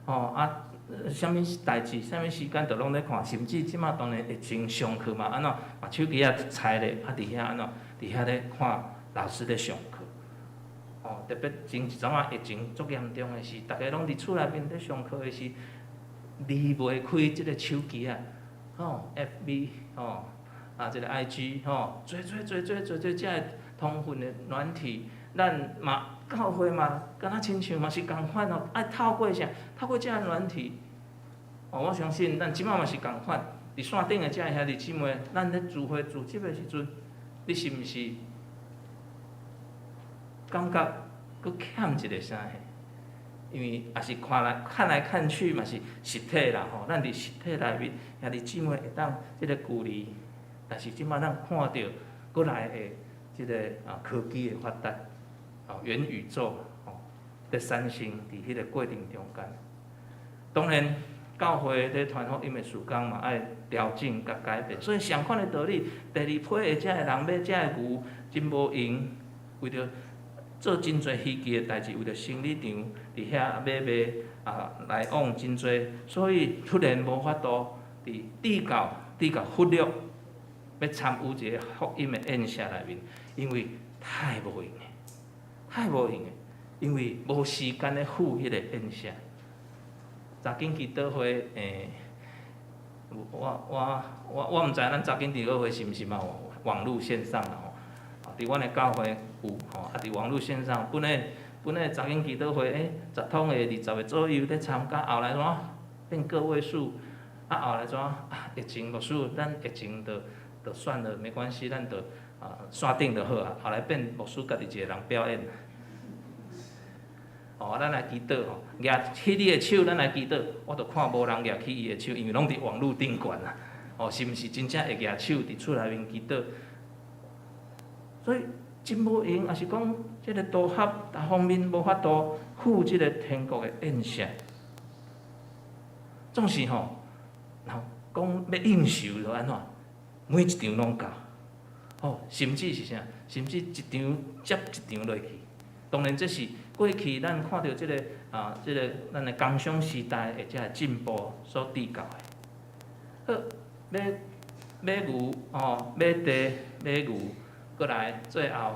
吼啥物代志、啥物时间，就拢咧看，甚至即马当然疫情上课嘛，安怎把手机插咧，伫遐安怎，伫遐咧看老师咧上课。特别前一阵疫情足严重的是，逐个拢伫厝内面咧上课的是，离袂开即个手机FB 即个 IG 做遮个通讯的软体，咱嘛教会嘛，敢若亲像嘛是共款爱透过啥？透过遮个软体，我相信咱即摆嘛是共款，伫线顶的遮个兄弟姊妹，咱咧聚会组织的时阵，你是毋是感觉？佫欠一个啥嘿？因为也是看来看去嘛是实体啦吼，咱伫实体内面，兄弟姊妹会当即个距离，但是即摆咱看到过来的即个科技的发达，元宇宙的产生伫迄个过程中间，当然教会咧传福音的事工嘛爱调整甲改变，所以相款的道理，第二批的遮个人买遮个牛真无用，为着。做真侪稀奇的代志，为着生理场伫遐买卖来往真侪，所以突然无法度伫地教忽略要参与一个福音的宴席内面，因为太无用的，因为无时间咧赴迄个宴席。查经祈祷会我毋知咱查经祈祷会是毋是嘛网络线上啦吼。伫阮的教会有伫网络线上，本来查经祈祷会10通的20个左右咧参加，后来怎变个位数，后来怎疫情牧师，咱疫情就算了，没关系，咱就线顶就好啊。后来变牧师家己一个人表演，咱来祈祷举起你的手，咱来祈祷，我就看无人举起伊的手，因为拢伫网络顶悬啦。是毋是真正会举手伫厝内面祈祷？所以真无用，也是讲即个道合各方面无法度赴即个天国的宴席。总是然后讲要应酬就安怎，每一场拢到，甚至是啥？甚至一场接一场落去。当然，这是过去咱看到即个即个咱的工商时代的遮个进步所缔造的。好，买牛买地买牛。过来，最后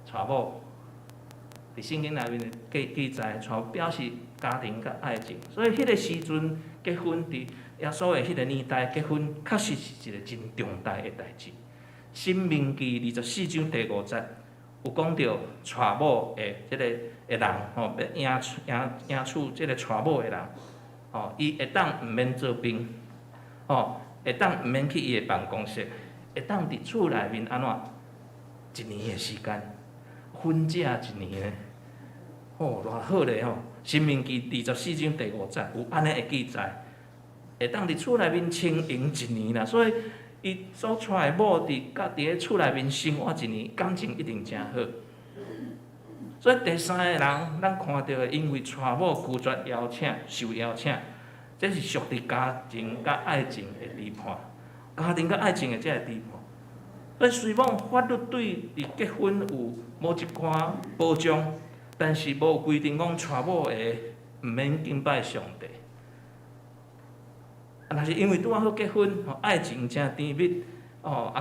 娶某，伫圣经内面记载，娶表示家庭甲爱情。所以迄个时阵结婚，伫耶稣的迄个年代结婚，确实是一个真重大的代志。申命记24章第5节有讲到娶某的即个人要迎娶即个娶某的人，伊会当毋免做兵，会当毋免去伊的办公室。会当伫厝内面安怎1年的时间，婚假1年呢？偌好咧吼！申命记24章第5节有安尼的记载，会当伫厝内面经营1年啦。所以伊所娶的某伫咧厝内面生活1年，感情一定真好。所以第三个人，咱看到的，因为娶某拒绝邀请、受邀请，这是属于家庭甲爱情的离叛。家庭甲爱情的这个地方，所以虽讲法律对伫结婚有某一寡保障，但是无规定讲娶某会毋免敬拜上帝。若是因为拄好结婚，爱情真甜蜜，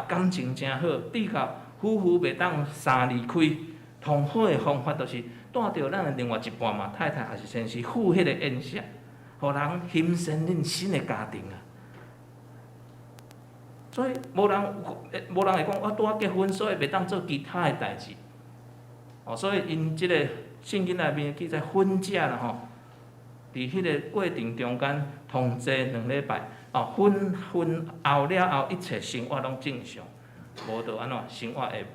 感情真好，缔到夫妇袂当三离开，同好的方法就是带着咱的另外一半嘛，太太还是先是赴迄个宴席，互人欣赏恁新的家庭啊。所以无人会讲我拄仔结婚，所以袂当做其他的代志。所以因即个圣经内面记载婚假啦吼，伫迄个过程中间同齐2礼拜，婚后了后一切生活拢正常，无就安怎生活会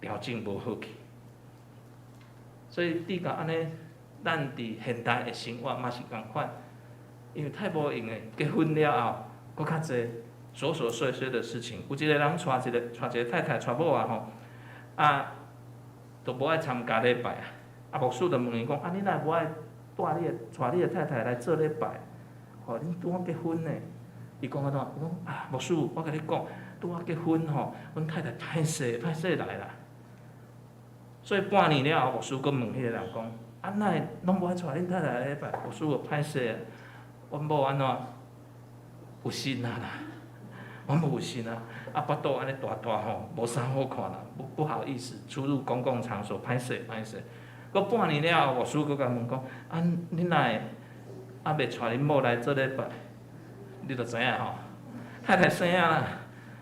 调整无好去。所以伫到安尼，咱伫现代的生活嘛是共款，因为太无用诶，结婚了后，佫较济。琐琐碎碎的事情，有一个人娶一个太太娶某都无爱参加礼拜牧师就问伊讲，你若无爱带娶你的太太来做礼拜，恁拄仔结婚呢？伊讲安怎？伊讲牧师，我甲你讲，拄仔结婚阮太太歹势来啦。所以半年了后，牧师阁问迄个人讲：啊，哪会拢无爱带恁太太来礼拜？牧师有歹势啊，阮某安怎有心啊啦？阮无有心啊，啊，腹肚安尼大大吼，无啥好看啦，不好意思，出入公共场所，歹势歹势。阁半年了后，牧师阁甲问讲：啊，恁哪会还袂带恁某来做礼拜？你著知影吼，太太生啊啦，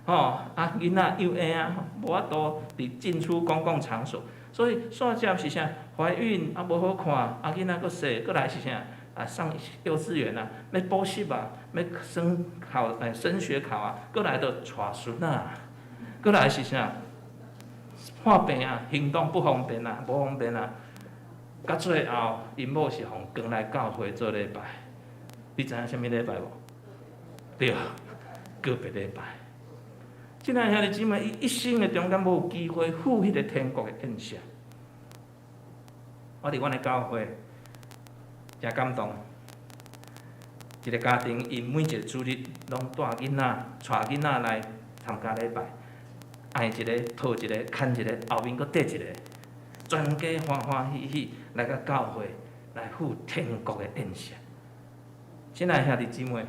吼啊囡仔幼婴啊，无法度伫进出公共场所，所以煞接是啥？怀孕啊无好看，啊囡仔阁细，阁来是啥？啊上幼稚园啊，要补习啊，要升学考啊，阁来着带孙啊，阁来是啥？看病啊，行动不方便啊，无方便啊。到最后，因某是互赶来教会做礼拜。你知影啥物礼拜无？对，告别礼拜。即个兄弟姊妹，伊一生的中间无有机会赴迄个天国的宴席。我伫阮的教会真感动，一个家庭因每一个主日拢带囡仔、带囡仔来参加礼拜，爱一个、讨一个、牵一个，后面阁缀一个。全家欢欢喜喜来到教会，来赴天国的宴席。亲爱兄弟姊妹，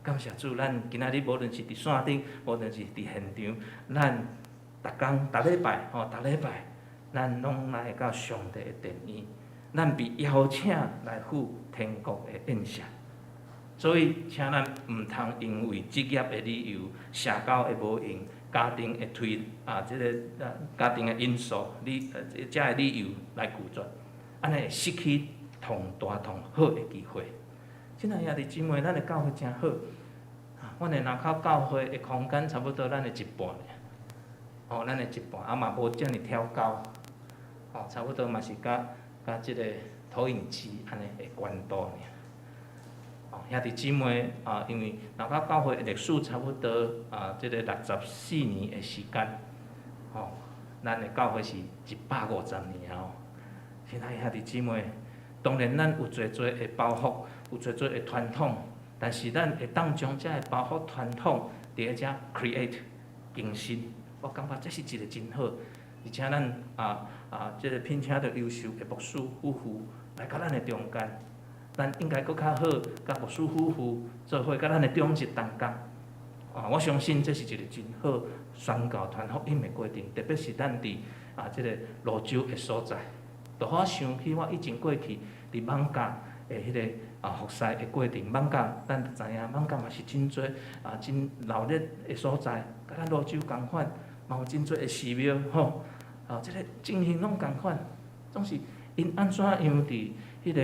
感谢主，咱今仔日无论是伫线顶，无论是伫现场，咱逐礼拜逐礼拜，咱拢来到上帝的殿院，咱被邀请来赴天国的宴席。所以，请咱毋通因为职业的理由、社交的无用。家庭的家庭的因素，遮个理由来拒绝，安尼会失去同大同好的机会。亲爱兄弟姊妹，咱的教会真好，阮的南口教会的空间差不多咱的一半尔，咱的一半，啊嘛无遮尔挑高，差不多嘛是甲即个投影机安尼的宽度尔。兄弟姊妹因为南口教会的历史差不多即个64年的时间，咱的教会是150年哦。亲爱兄弟姊妹，当然咱有侪的包袱，有侪的传统，但是咱会当将遮个包袱传统伫遮 create 更新，我感觉这是一个真好，而且咱即个聘请到优秀的牧师夫妇来到咱的中间。咱应该搁较好，甲牧师夫妇做伙，甲咱的中职同工。我相信这是一个真好宣教传福音的过程，特别是咱伫即个泸州的所在。就我想起我以前过去伫艋舺的迄个服侍的过程，艋舺咱就知影，艋舺嘛是真多真热烈的所在，甲咱泸州共款，嘛有真多的寺庙吼。即个情形拢共款，总是因安怎样伫迄个。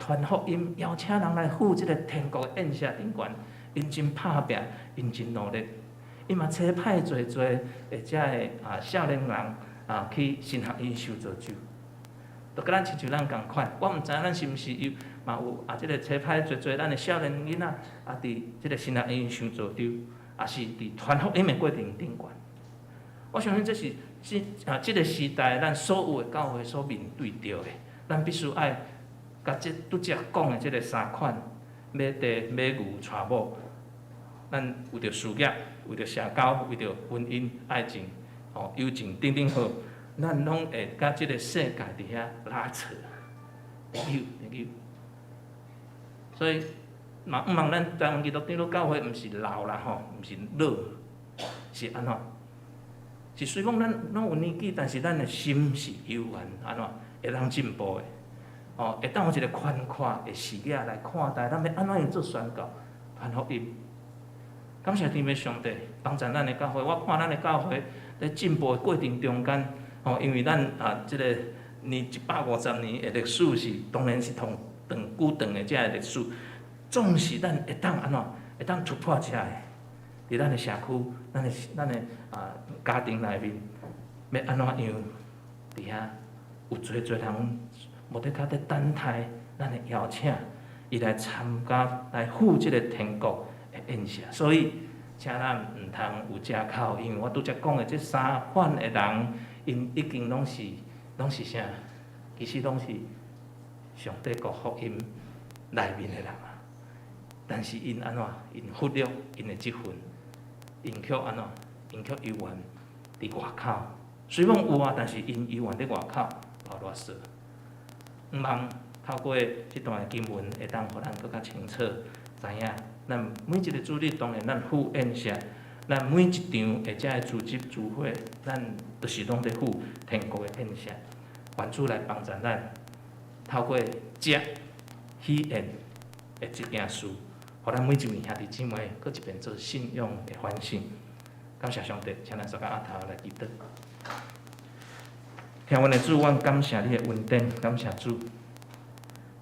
传福音，邀请人来赴即个天国的宴席顶悬，因真拍拼，因真努力，伊嘛找派侪的遮个少年人去神学院受造就，就甲咱亲像咱共款。我毋知影咱是毋是有嘛有即个找派侪咱的少年囡仔伫即个神学院受造就，也是伫传福音的过程顶悬。我相信这是即个时代咱所有的教会所面对着的，咱必须爱。甲拄则讲的即个三款，买地、买牛、带某，咱为着事业、为着社交、为着婚姻、爱情、友情等等好，咱拢会甲即个世界伫遐拉扯，朋友。所以嘛，毋茫咱台湾基督长教会毋是老啦吼，毋是老，是安怎？是虽讲咱拢有年纪，但是咱的心是悠然，安怎会当进步的？会当有一个宽阔的视野来看待，咱要安怎样做宣教、传福音。感谢天父上帝帮助咱的教会，我看咱的教会在进步的过程中间，因为咱即个150年的历史是，当然是久长的遮个历史，总是咱会当安怎，会当突破遮个，伫咱的社区、咱的家庭内面，要安怎样伫遐有侪人。无得较得等待咱的邀请，伊来参加来赴即个天国的宴席。所以，请咱毋通有藉口，因为我拄则讲的即三款的人，因已经拢是啥？其实拢是上帝国福音内面的人啊。但是因安怎？因忽略因的即份，因却安怎？因却犹原伫外口，虽讲有啊，但是因依然伫外口流热水。毋茫透过即段经文，会当互咱更较清楚知影，咱每一个主日，当然咱赴宴社，咱每一场或者组织聚会，咱都是拢伫赴天国的宴社。愿主来帮助咱，透过食喜宴的即件事，互咱每一位兄弟姊妹，搁一遍做信仰的反省。感谢上帝，请咱坐到额头来祈祷。听阮的主，阮感谢你的恩典，感谢主。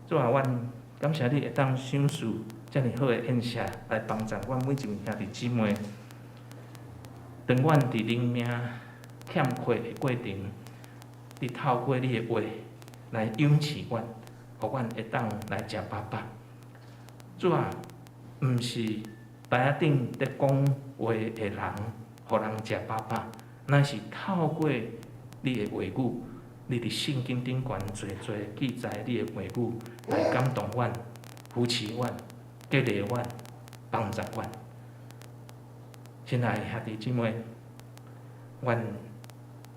主啊，阮感谢你会当享受遮尔好的宴社，来帮助阮每一位兄弟姊妹。当阮伫灵命欠缺的过程，你透过你的话来养饲阮，互阮会当来食饱饱。主啊，毋是台仔顶咧讲话的人，互人食饱饱，乃是透过你的话语，你伫圣经顶悬侪记载你的话语，来感动阮、扶持阮、激励阮、帮助阮。亲爱的兄弟姊妹，阮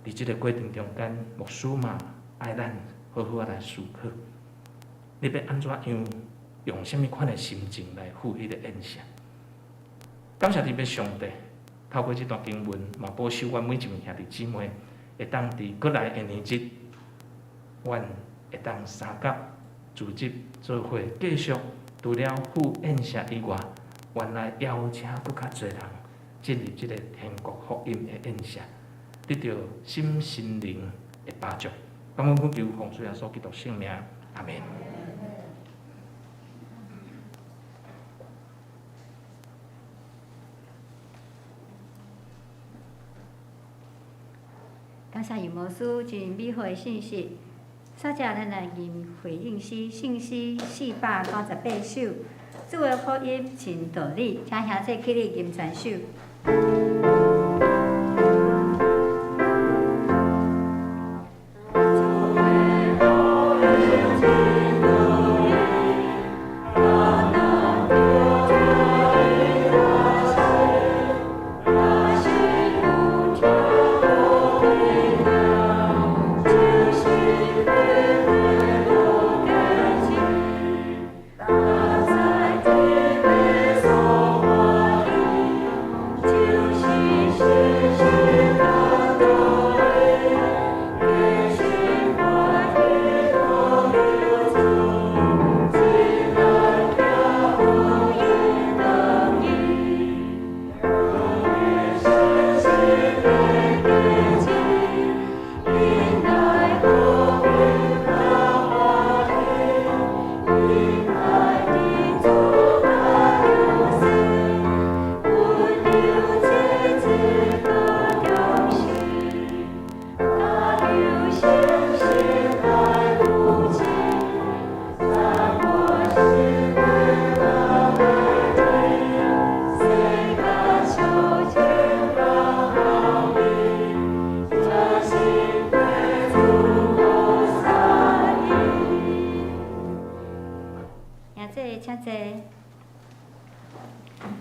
伫即个过程中间，牧师嘛爱咱好好来思考，你要安怎样用什么款的心情来赴迄个宴社？感谢你要上帝，透过即段经文，嘛保守阮每一位兄弟姊妹，会当伫过来的年节，阮会当三甲组织做伙，继续除了赴宴社以外，原来邀请更较侪人进入即个天国福音的宴社，得到心心灵的帮助。感恩恳求奉主耶稣基督圣名，阿门。感谢余牧师真美好的信息，稍后咱来念回应诗，信息498首，主的福音真道理，请兄弟起立念全首。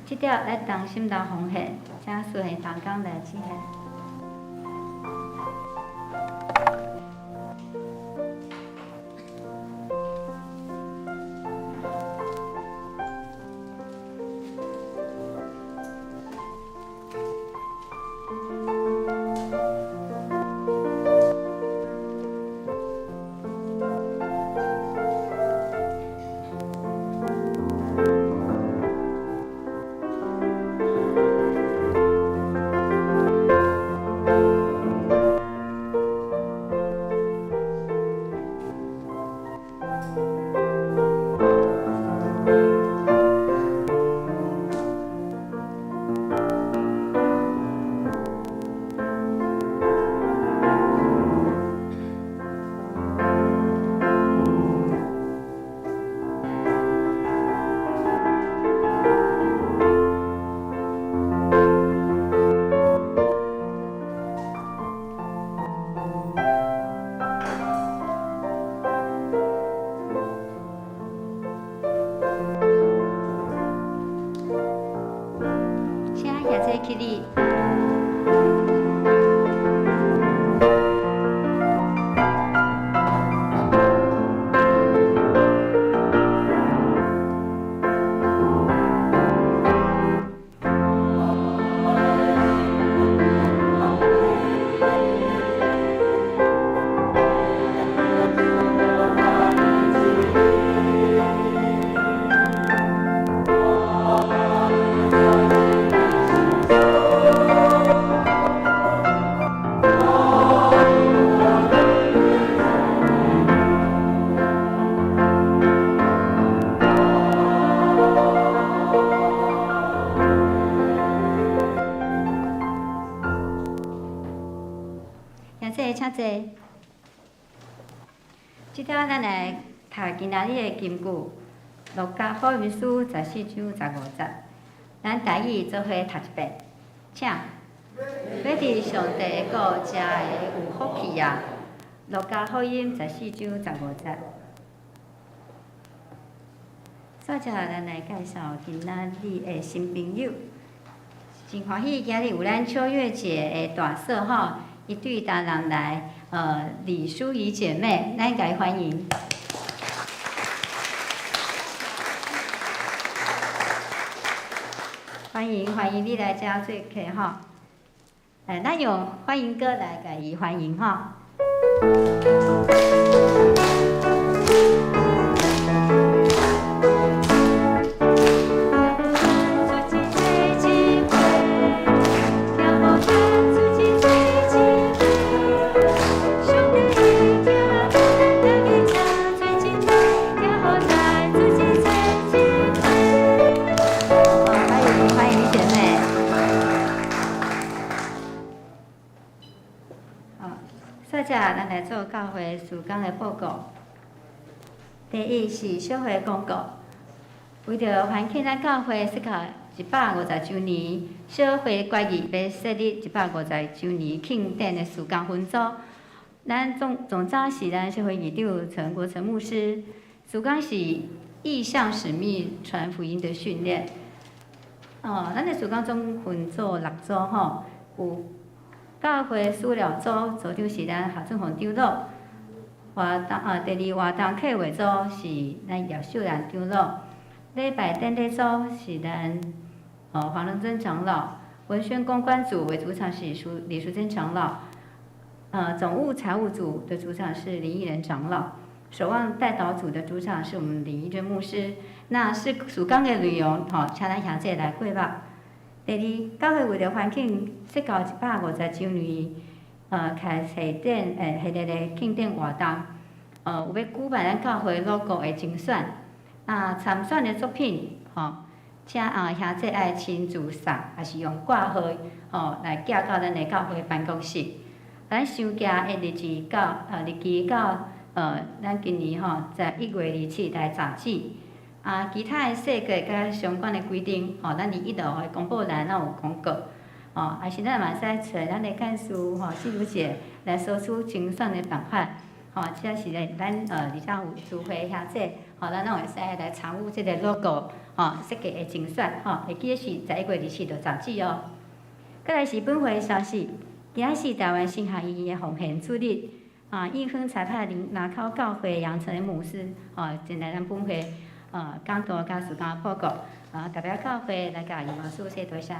这条来当心当奉献，请顺序同工来起献。现在请坐。即条咱来读今仔日的金句，路加福音书14章15节，咱台语做伙读一遍，请。要伫上帝的国家的有福气啊！路加福音14章15节。接着咱来介绍今仔日的新朋友，真欢喜今日有咱秋月节的大嫂吼，一对单人来，李淑仪姐妹，咱甲伊欢迎。欢迎你来遮做客吼。咱用欢迎歌来甲伊欢迎吼。咱来做教会事工的报告。第一是小会公告，为着欢庆咱教会适合150周年，小会决议要设立150周年庆典的事工分组。咱总召是咱小会议长陈国成牧师，事工是意向使命传福音的训练。咱的事工总分做6组吼，有教会资料组组长是咱夏俊宏长老，第二活动客户组是咱叶秀兰长老，礼拜典礼组是咱黄仁珍长老，文宣公关组为主场是李淑珍长老，总务财务组的主场是林义仁长老，守望代祷组的主场是我们李义珍牧师。那是事工的内容，请咱兄姐来过目。第二，教会为了欢庆设到150周年，开系列的庆典活动，有要举办咱教会 logo 的精选，参选的作品，请兄姐爱亲自送，还是用挂号，来寄到咱的教会办公室。咱收件的日期到咱今年在1月27日来查止。其他的细节甲相关的规定，咱伫1楼的公布栏咱有公告，还是咱嘛使找咱的干事细如姐来索取精选的办法，这是咱而且有聚会兄姐，咱拢会使来参与这个 logo，设计的精选，会记得是在1月27日就查止哦。再来是本会的消息，今仔是台湾新学医院的奉献主日，应分裁派南口教会杨成牧师，进来咱本会。讲道甲事工报告，代表教会来甲伊牧师说多谢。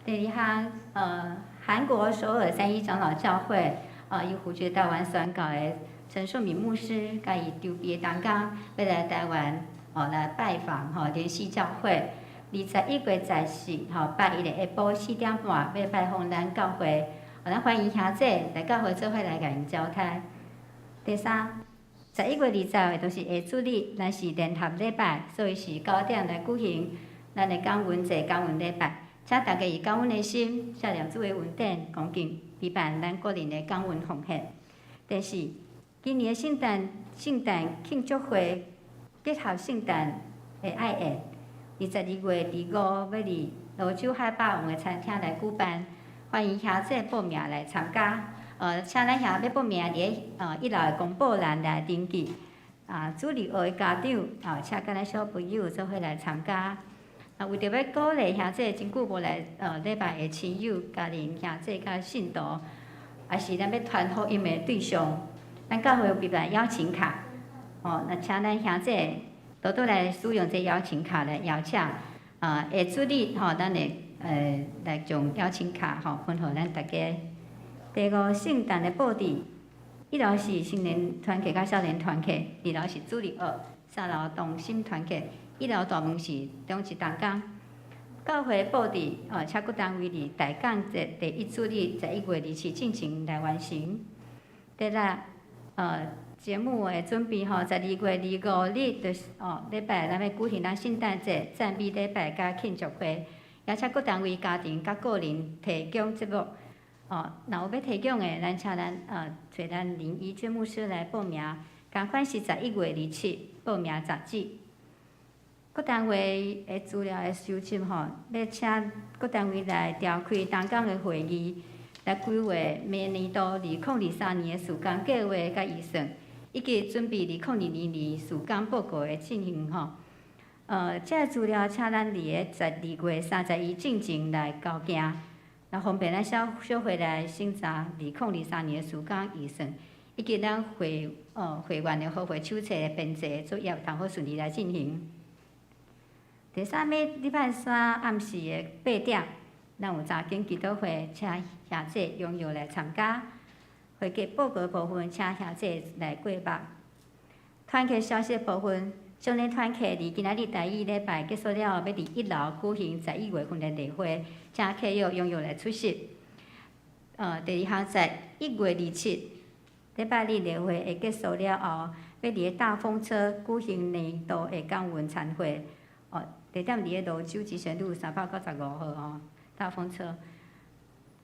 第二项，韩国首尔31长老教会，由胡觉台湾宣告的陈顺敏牧师，甲伊筹备的同工，要来台湾，来拜访联系教会。21月14，拜一的下晡4点半，要拜访咱教会。咱欢迎兄姐来教会做伙来甲因交谈。第三，11月20日就是下主日，咱是联合礼拜，所以是9点来举行咱的感恩节、感恩礼拜。请大家以感恩的心，写念主的恩典，恭敬陪伴咱个人的感恩奉献。第四，今年的圣诞庆祝会结合圣诞的爱宴，22月25要伫罗州海霸王的餐厅来举办。欢迎兄姐报名来参加，请咱兄要报名伫1楼的公布栏来登记。主日学的家长，请跟咱小朋友做伙来参加。为着要鼓励兄姐真久无来礼拜的亲友、家人、兄姐甲信徒，也是咱要传福音的对象，咱教会有备办邀请卡，那请咱兄姐多多来使用这邀请卡来邀请。下主日咱会。来将邀请卡分互咱大家。第5，圣诞的布置，1楼是青年团契甲少年团契，2楼是主日学，3楼同心团契，1楼大门是中一同工。教会布置，车骨单位伫大港节第1主日，在1月27进行来完成。第6，节目的准备吼，12月25日就是礼拜咱要举行咱圣诞节赞美礼拜甲庆祝会，邀请各单位、家庭甲个人提供节目。若有要提供的，咱请咱找咱林怡娟牧师来报名。同款是11月27报名截止。各单位的资料的收集吼，要请各单位来召开同工的会议，来规划明年度2023年的事工计划甲预算，以及准备2022年事工报告的进行吼。这资料请咱伫个12月31进前来交件，来方便咱小会来审查2023年的事工预算，以及咱会员的好会手册的编制作业，通好顺利来进行。第三日礼拜三暗时的8点，咱有查经祈祷会，请兄姐踊跃来参加。会计报告部分，请兄姐来过目。团契消息部分，少年团契伫今仔日第1礼拜结束了后，要伫1楼举行11月份的例会，请客友踊跃来出席。第二项在1月27礼拜日例会会结束了后，要伫个大风车举行年度的港运餐会。地点伫个泸州集贤路395号大风车。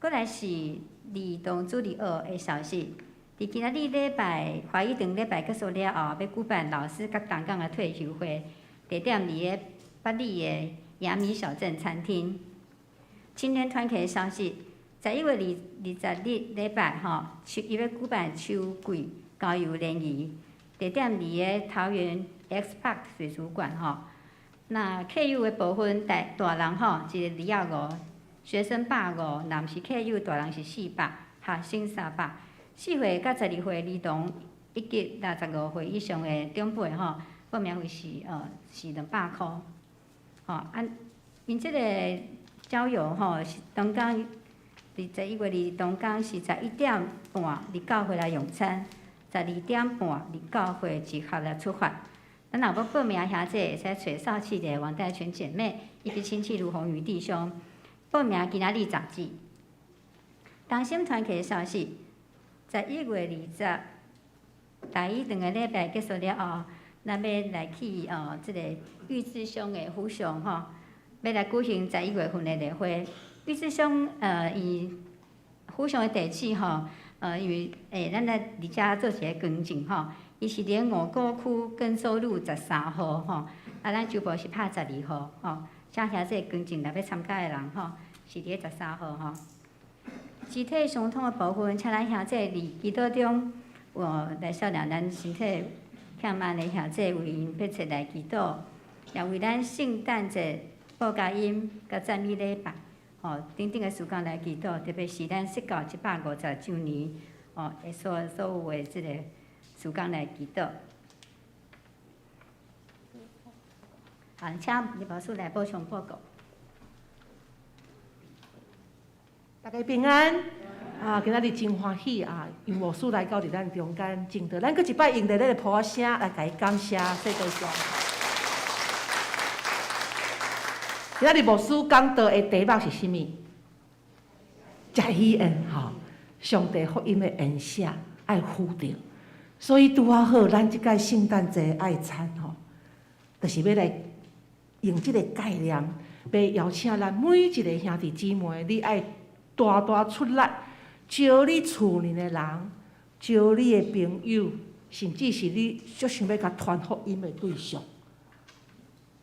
过来是儿童主日学的消息。伫今仔日礼拜华语堂礼拜结束了后，要举办老师甲同工的退休会，地点伫个北里的雅米小镇餐厅。青年团契的消息，11月20日礼拜伊要举办秋季郊游联谊，地点伫个桃园 X Park 水族馆那客友的部分，大人一个205，学生150，男是客友，大人是400，学生300。4岁到12岁儿童以及65岁以上的长辈报名费是200块。因这个郊游是东港11月2东港是11点半入9岁来用餐，12点半入9岁集合来出发。咱若要报名兄姐，会使找少气的王代全姐妹以及亲戚如红宇弟兄。报名今仔日截止。同心团契的消息，11月20，第1两个礼拜结束了后，咱要来去这个玉志乡的府上要来举行11月份的例会。玉志乡伊府上的地址因为咱来伫遮做一个更正伊是伫五股区根收路13号咱周部是拍12号请兄弟更正，若要参加的人是伫个13号肢体伤痛的部分，请咱兄弟伫祈祷中来照亮咱身体欠慢的兄弟，为因迫切来祈祷，也为咱圣诞节报佳音甲赞美礼拜等等的事工来祈祷，特别是咱设教150周年的所有的即个事工来祈祷。请李牧师来补充报告。大家平安今仔日真欢喜因牧师来到伫咱中间，真多，咱搁一摆用着咱的普声来甲伊感谢，说多谢。今仔日牧师讲道的题目是啥物？食喜宴上帝福音的恩赦爱呼着，所以拄好，咱即届圣诞节爱餐就是要来用即个概念，要邀请咱每一个兄弟姊妹，你爱大大出力，招你厝里的人，招你的朋友，甚至是你足想要甲传福音的对象，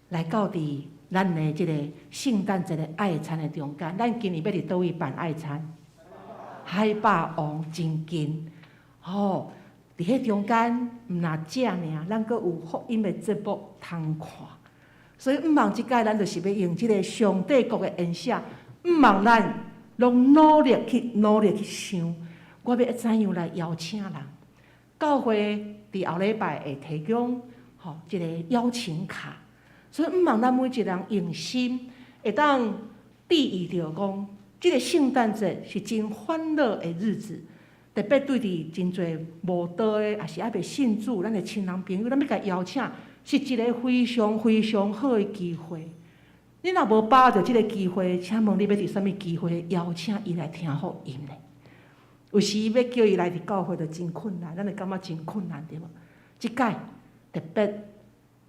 来到伫咱的即个圣诞节的爱餐的中间。咱今年要伫倒位办爱餐？海霸王真近伫迄中间，毋若食尔，咱阁有福音的节目通看。所以，毋茫即届咱就是要用即个上帝国的恩赦，毋茫咱拢努力去想，我要怎样来邀请人。教会伫后礼拜会提供一个邀请卡，所以毋茫咱每一个人用心，会当注意着讲，即个圣诞节是真欢乐的日子。特别对伫真侪无道的，也是还未信主，咱的亲人朋友，咱要甲邀请，是一个非常非常好的机会。你若无把握着即个机会，请问你要伫啥物机会邀请伊来听福音呢？有时要叫伊来伫教会就真困难，咱会感觉真困难对无？即届特别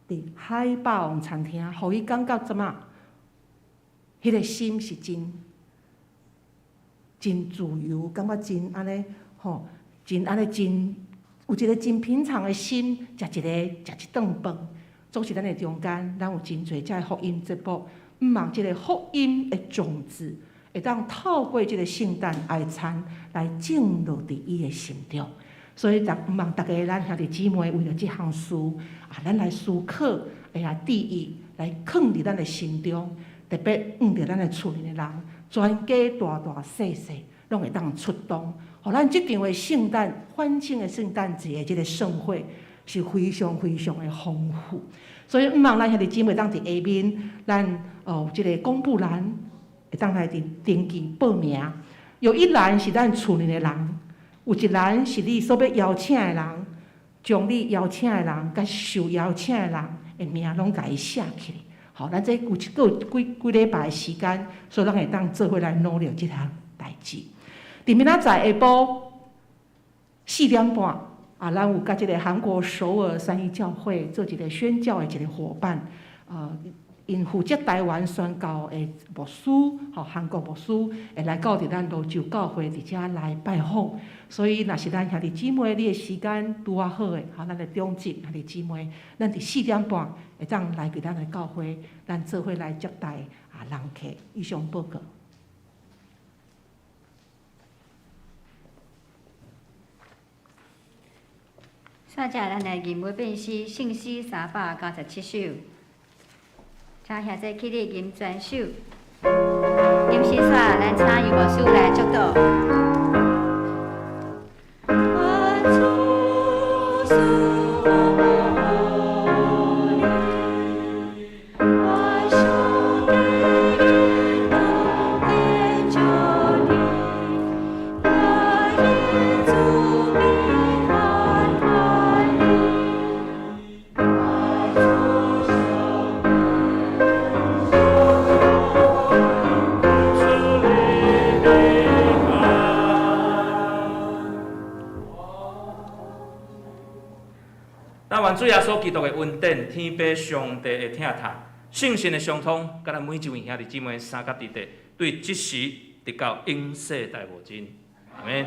伫海霸王餐厅，互伊感觉怎啊？迄个心是真自由，感觉真安尼吼，真安尼真有一个真平常的心，食一顿饭。总是咱的中间，咱有真侪遮福音节目，毋望即个福音的种子会当透过即个圣诞爱餐来种落伫伊的心中。所以，毋望大家咱兄弟姊妹为了即项事咱来思考，注意来放伫咱的心中，特别着咱的厝里的人，全家大大细细，拢会当出动，互咱即场的圣诞欢庆的圣诞节的即个盛会是非常非常的丰富。所以，毋望咱兄弟姊妹当伫下面，咱即个公布栏会当来登记报名。有一栏是咱厝里的人，有一栏是你所要邀请的人，将你邀请的人甲受邀请的人的名拢甲伊写起来。好，咱这有几礼拜的时间，所以咱会当做伙来努力即项代志。伫明仔载下晡4点半。咱有甲即个韩国首尔三一教会做一个宣教的一个伙伴，因负责台湾宣教的牧师，韩国牧师会来到伫咱泸州教会伫遮来拜访。所以，若是咱兄弟姊妹，你的时间拄啊好的，咱的中职兄弟姊妹，咱伫4点半会当来伫咱的教会，咱做伙来接待人客。以上报告。现在咱来吟文辨诗，圣诗397首，请现在起立吟全首。吟诗煞，咱请余牧师来祝祷。主耶稣基督的恩典，天父上帝的疼痛，圣神的相通，甲咱每一位兄弟姊妹三甲伫地，对即时直到永世代无尽。阿门。